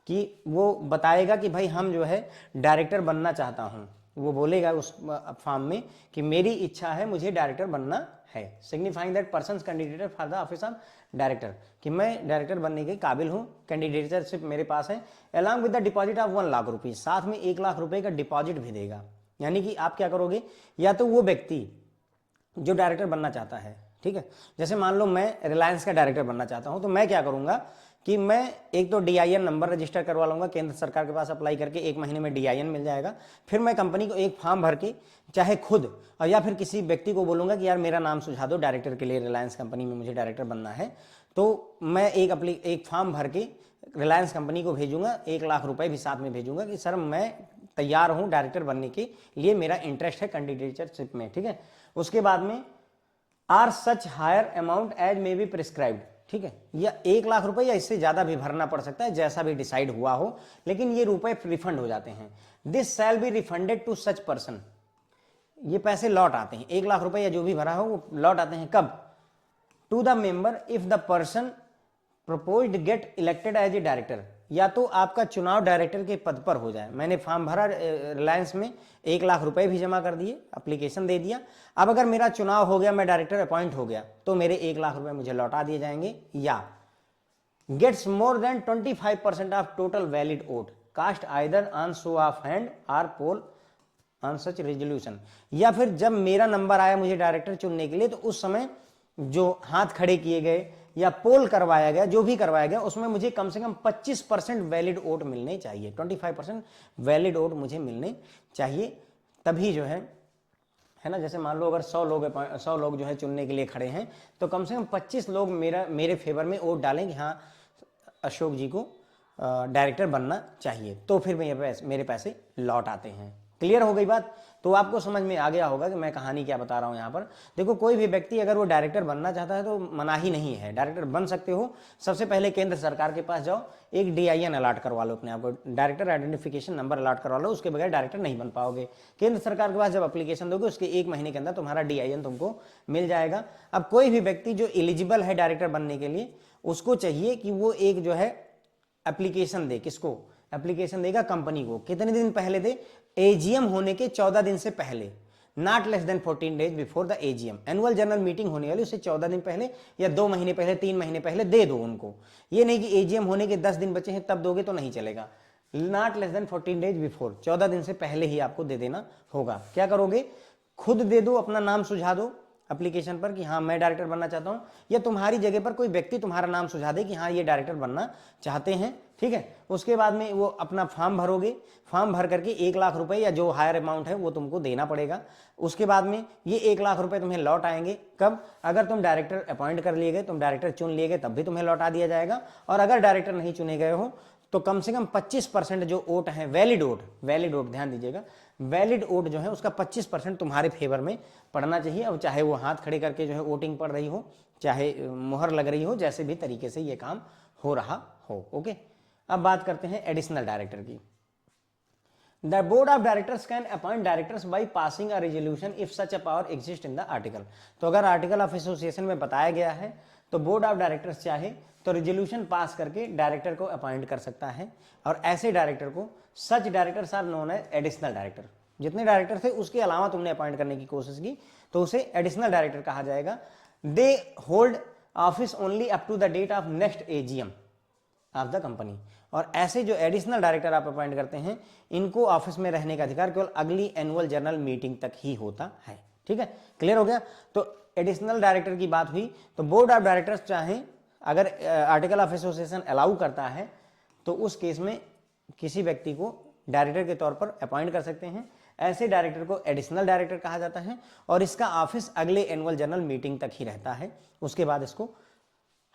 कि वो बताएगा कि भाई हम जो है डायरेक्टर बनना चाहता हूं, वो बोलेगा उस फॉर्म में कि मेरी इच्छा है, मुझे डायरेक्टर बनना है। Signifying that persons candidate for the office of director, कि मैं डायरेक्टर बनने के काबिल हूं, कैंडिडेटशिप मेरे पास है। Along with the deposit of 1 lakh rupees, साथ में 1 लाख रुपए का डिपॉजिट भी देगा। यानी कि आप क्या करोगे, या तो वो व्यक्ति जो डायरेक्टर बनना चाहता है, ठीक है, जैसे मान लो मैं रिलायंस का डायरेक्टर बनना चाहता हूं, तो मैं क्या करूंगा कि मैं एक तो DIN नंबर रजिस्टर करवा लूंगा, केंद्र सरकार के पास अप्लाई करके 1 महीने में DIN मिल जाएगा। फिर मैं कंपनी को एक फॉर्म भर के, चाहे खुद और या फिर किसी व्यक्ति को बोलूंगा कि यार मेरा नाम सुझा दो डायरेक्टर के लिए, रिलायंस कंपनी में मुझे डायरेक्टर बनना है, तो मैं एक फॉर्म भर के रिलायंस कंपनी को भेजूंगा, 1 लाख रुपए भी साथ में भेजूंगा कि सर मैं तैयार हूं डायरेक्टर बनने के लिए, मेरा इंटरेस्ट है कैंडिडेटशिप में, ठीक है। उसके बाद में or such higher amount as may be prescribed, ठीक है, या 1 लाख रुपए या इससे ज्यादा भी भरना पड़ सकता है, जैसा भी डिसाइड हुआ हो, लेकिन ये रुपए रिफंड हो जाते हैं। This shall be refunded to such person, ये पैसे लौट आते हैं, 1 लाख रुपए या जो भी भरा हो वो लौट आते हैं। कब? To the member if the person proposed get elected as a director, या तो आपका चुनाव डायरेक्टर के पद पर हो जाए। मैंने फॉर्म भरा रिलायंस में, 1 लाख रुपए भी जमा कर दिए, एप्लीकेशन दे दिया, अब अगर मेरा चुनाव हो गया, मैं डायरेक्टर अपॉइंट हो गया, तो मेरे 1 लाख रुपए मुझे लौटा दिए जाएंगे। या gets more than 25% of total valid vote cast either on show of hand और पोल ऑन सच रेजोल्यूशन, या फिर जब मेरा नंबर आया मुझे डायरेक्टर चुनने के लिए, तो उस समय जो हाथ खड़े किए गए या पोल करवाया गया, जो भी करवाया गया, उसमें मुझे कम से कम 25% वैलिड वोट मिलने चाहिए, 25% वैलिड वोट मुझे मिलने चाहिए, तभी जो है ना, जैसे मान लो अगर 100 लोग जो है चुनने के लिए खड़े हैं, तो कम से कम 25 लोग मेरे फेवर में वोट डालें कि हाँ अशोक जी को डायरेक्टर बनना चाहिए, तो फिर मेरे पैसे लौट आते हैं। क्लियर हो गई बात? तो आपको समझ में आ गया होगा कि मैं कहानी क्या बता रहा हूं यहां पर। देखो, कोई भी व्यक्ति अगर वो डायरेक्टर बनना चाहता है तो मनाही नहीं है, डायरेक्टर बन सकते हो। सबसे पहले केंद्र सरकार के पास जाओ, एक DIN अलॉट करवा लो अपने आप को, डायरेक्टर आइडेंटिफिकेशन नंबर अलॉट करवा लो, उसके बगैर डायरेक्टर नहीं बन पाओगे। केंद्र सरकार के पास जब एप्लीकेशन दोगे, उसके 1 महीने के अंदर तुम्हारा DIN तुमको मिल जाएगा। अब कोई भी व्यक्ति जो एलिजिबल है डायरेक्टर बनने के लिए, उसको चाहिए कि वो एक जो है एप्लीकेशन दे। किसको एप्लीकेशन देगा? कंपनी को। कितने दिन पहले दे? AGM होने के 14 दिन से पहले, not less than 14 days before the AGM। Annual general meeting होने वाली उससे 14 दिन पहले या 2 महीने पहले, 3 महीने पहले दे दो उनको। ये नहीं कि AGM होने के 10 दिन बचे हैं तब दोगे तो नहीं चलेगा। Not less than 14 days before, 14 दिन से पहले ही आपको दे देना होगा। क्या करोगे? खुद दे दो, अपना नाम सुझा दो एप्लीकेशन पर कि हाँ मैं डायरेक्टर बनना चाहता हूं, या तुम्हारी जगह पर कोई व्यक्ति तुम्हारा नाम सुझा दे कि हाँ ये डायरेक्टर बनना चाहते हैं, ठीक है। उसके बाद में वो अपना फॉर्म भरोगे, फॉर्म भर करके 1 लाख रुपए या जो हायर अमाउंट है वो तुमको देना पड़ेगा। उसके बाद में ये 1 लाख रुपए तुम्हें लौट आएंगे। कब? अगर तुम डायरेक्टर अपॉइंट कर लिए गए, तुम डायरेक्टर चुन लिए गए, तब भी तुम्हें लौटा दिया जाएगा। और अगर डायरेक्टर नहीं चुने गए हो तो कम से कम 25% जो वोट है, वैलिड वोट ध्यान दीजिएगा, वैलिड वोट जो है उसका 25% तुम्हारे फेवर में पड़ना चाहिए। अब चाहे वो हाथ खड़े करके जो है वोटिंग पड़ रही हो, चाहे मुहर लग रही हो, जैसे भी तरीके से ये काम हो रहा हो। ओके, अब बात करते हैं एडिशनल डायरेक्टर की। The board of directors can appoint directors by passing a resolution if such a power exist in the article. तो अगर आर्टिकल ऑफ एसोसिएशन में बताया गया है तो बोर्ड ऑफ डायरेक्टर्स चाहे तो रेजोल्यूशन पास करके डायरेक्टर को अपॉइंट कर सकता है। और ऐसे डायरेक्टर को, such directors are known as additional director. जितने डायरेक्टर थे उसके अलावा तुमने अपॉइंट करने की कोशिश की तो उसे एडिशनल डायरेक्टर कहा जाएगा। They hold office only up to the date of next AGM of the company. और ऐसे जो एडिशनल डायरेक्टर आप अपॉइंट करते हैं, इनको ऑफिस में रहने का अधिकार केवल अगली एनुअल जनरल मीटिंग तक ही होता है। ठीक है, क्लियर हो गया? तो एडिशनल डायरेक्टर की बात हुई। तो बोर्ड ऑफ डायरेक्टर्स चाहे, अगर आर्टिकल ऑफ एसोसिएशन अलाउ करता है तो उस केस में किसी व्यक्ति को डायरेक्टर के तौर पर अपॉइंट कर सकते हैं। ऐसे डायरेक्टर को एडिशनल डायरेक्टर कहा जाता है और इसका ऑफिस अगले एनुअल जनरल मीटिंग तक ही रहता है। उसके बाद इसको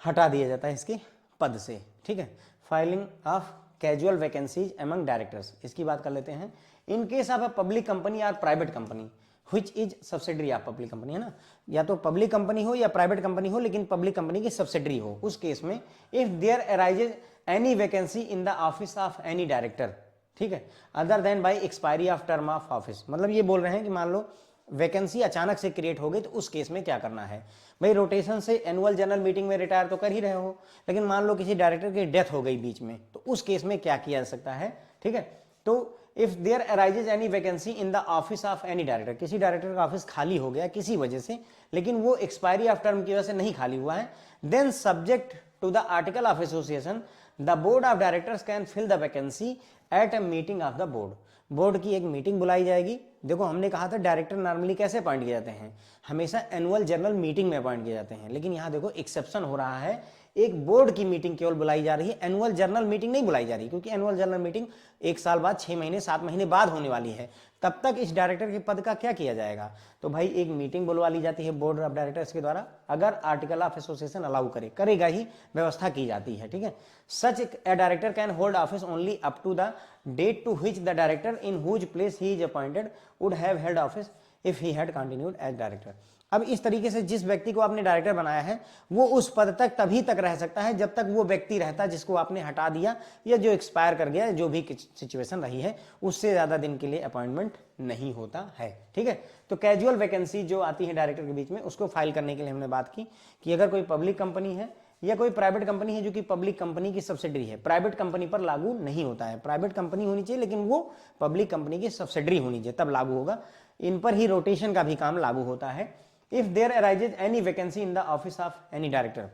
हटा दिया जाता है इसके पद से। ठीक है, filing of casual vacancies among directors, इसकी बात कर लेते हैं। In case of a public company और private company, which is subsidiary of public company, है ना, या तो पब्लिक कंपनी हो या प्राइवेट कंपनी हो लेकिन पब्लिक कंपनी की सब्सिडरी हो, उस केस में if there arises any vacancy in the office of any director, ठीक है, other than by expiry of term of office. मतलब ये बोल रहे हैं कि मान लो वैकेंसी अचानक से क्रिएट हो गई तो उस केस में क्या करना है भाई। रोटेशन से एनुअल जनरल मीटिंग में रिटायर तो कर ही रहे हो, लेकिन मान लो किसी डायरेक्टर की डेथ हो गई बीच में, तो उस केस में क्या किया जा सकता है, ठीक है। तो if there arises any vacancy in the office of any director, किसी डायरेक्टर का ऑफिस खाली हो गया किसी वजह से, लेकिन वो एक्सपायरी ऑफ टर्म की वजह से नहीं खाली हुआ है, then subject to the article of association the board of directors can fill the vacancy at a meeting of the board. Board की एक मीटिंग बुलाई जाएगी। देखो हमने कहा था डायरेक्टर नॉर्मली कैसे अपॉइंट किए जाते हैं, हमेशा एनुअल जनरल मीटिंग में अपॉइंट किए जाते हैं, लेकिन यहाँ देखो एक्सेप्शन हो रहा है, एक बोर्ड की मीटिंग केवल बुलाई जा रही है, एनुअल जनरल मीटिंग नहीं बुलाई जा रही, क्योंकि एनुअल जनरल मीटिंग 1 साल बाद, 6 महीने 7 महीने बाद होने वाली है, तब तक इस डायरेक्टर के पद का क्या किया जाएगा। तो भाई एक मीटिंग बुलवा ली जाती है बोर्ड ऑफ डायरेक्टर्स के द्वारा, अगर आर्टिकल ऑफ एसोसिएशन अलाउ करेगा ही, व्यवस्था की जाती है, ठीक है। Such a director can hold office only up to the date to which the director in whose place he is appointed would have held office if he had continued as director. अब इस तरीके से जिस व्यक्ति को आपने director बनाया है वो उस पद तक तभी तक रह सकता है जब तक वो व्यक्ति रहता जिसको आपने हटा दिया या जो एक्सपायर कर गया, जो भी सिचुएशन रही है, उससे ज्यादा दिन के लिए अपॉइंटमेंट नहीं होता है, ठीक है। तो कैजुअल वैकेंसी जो आती है डायरेक्टर के बीच में, उसको फाइल करने के लिए हमने बात की कि अगर कोई पब्लिक कंपनी है या कोई प्राइवेट कंपनी है जो कि पब्लिक कंपनी की सब्सिडरी है, प्राइवेट कंपनी पर लागू नहीं होता है, प्राइवेट कंपनी होनी चाहिए लेकिन वो पब्लिक कंपनी की सब्सिडरी होनी चाहिए, तब लागू होगा। इन पर ही रोटेशन का भी काम लागू होता है। If there arises any vacancy in the office of any director,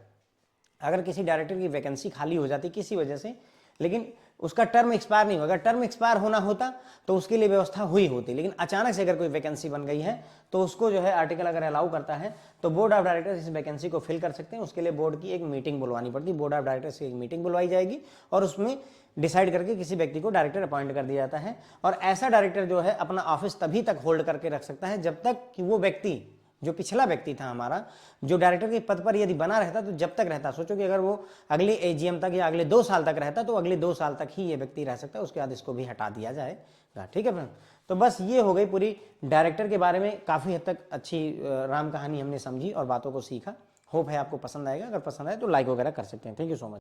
अगर किसी डायरेक्टर की वैकेंसी खाली हो जाती किसी वजह से, लेकिन उसका टर्म एक्सपायर नहीं होगा, टर्म एक्सपायर होना होता तो उसके लिए व्यवस्था हुई होती, लेकिन अचानक से अगर कोई वैकेंसी बन गई है तो उसको जो है आर्टिकल अगर अलाउ करता है तो बोर्ड ऑफ डायरेक्टर्स इस वैकेंसी को फिल कर सकते हैं। उसके लिए बोर्ड की एक मीटिंग बुलवानी पड़ती है, बोर्ड ऑफ डायरेक्टर्स की एक मीटिंग बुलवाई जाएगी और उसमें डिसाइड करके किसी व्यक्ति को डायरेक्टर अपॉइंट कर दिया जाता है। और ऐसा डायरेक्टर जो है अपना ऑफिस तभी तक होल्ड करके रख सकता है जब तक कि वो व्यक्ति, जो पिछला व्यक्ति था हमारा, जो डायरेक्टर के पद पर यदि बना रहता तो जब तक रहता, सोचो कि अगर वो अगले एजीएम तक या अगले 2 साल तक रहता तो अगले 2 साल तक ही ये व्यक्ति रह सकता है, उसके बाद इसको भी हटा दिया जाएगा, ठीक है फ्रेंड। तो बस ये हो गई पूरी डायरेक्टर के बारे में, काफी हद तक अच्छी राम कहानी हमने समझी और बातों को सीखा। होप है आपको पसंद आएगा, अगर पसंद आए तो लाइक वगैरह कर सकते हैं। Thank you so much.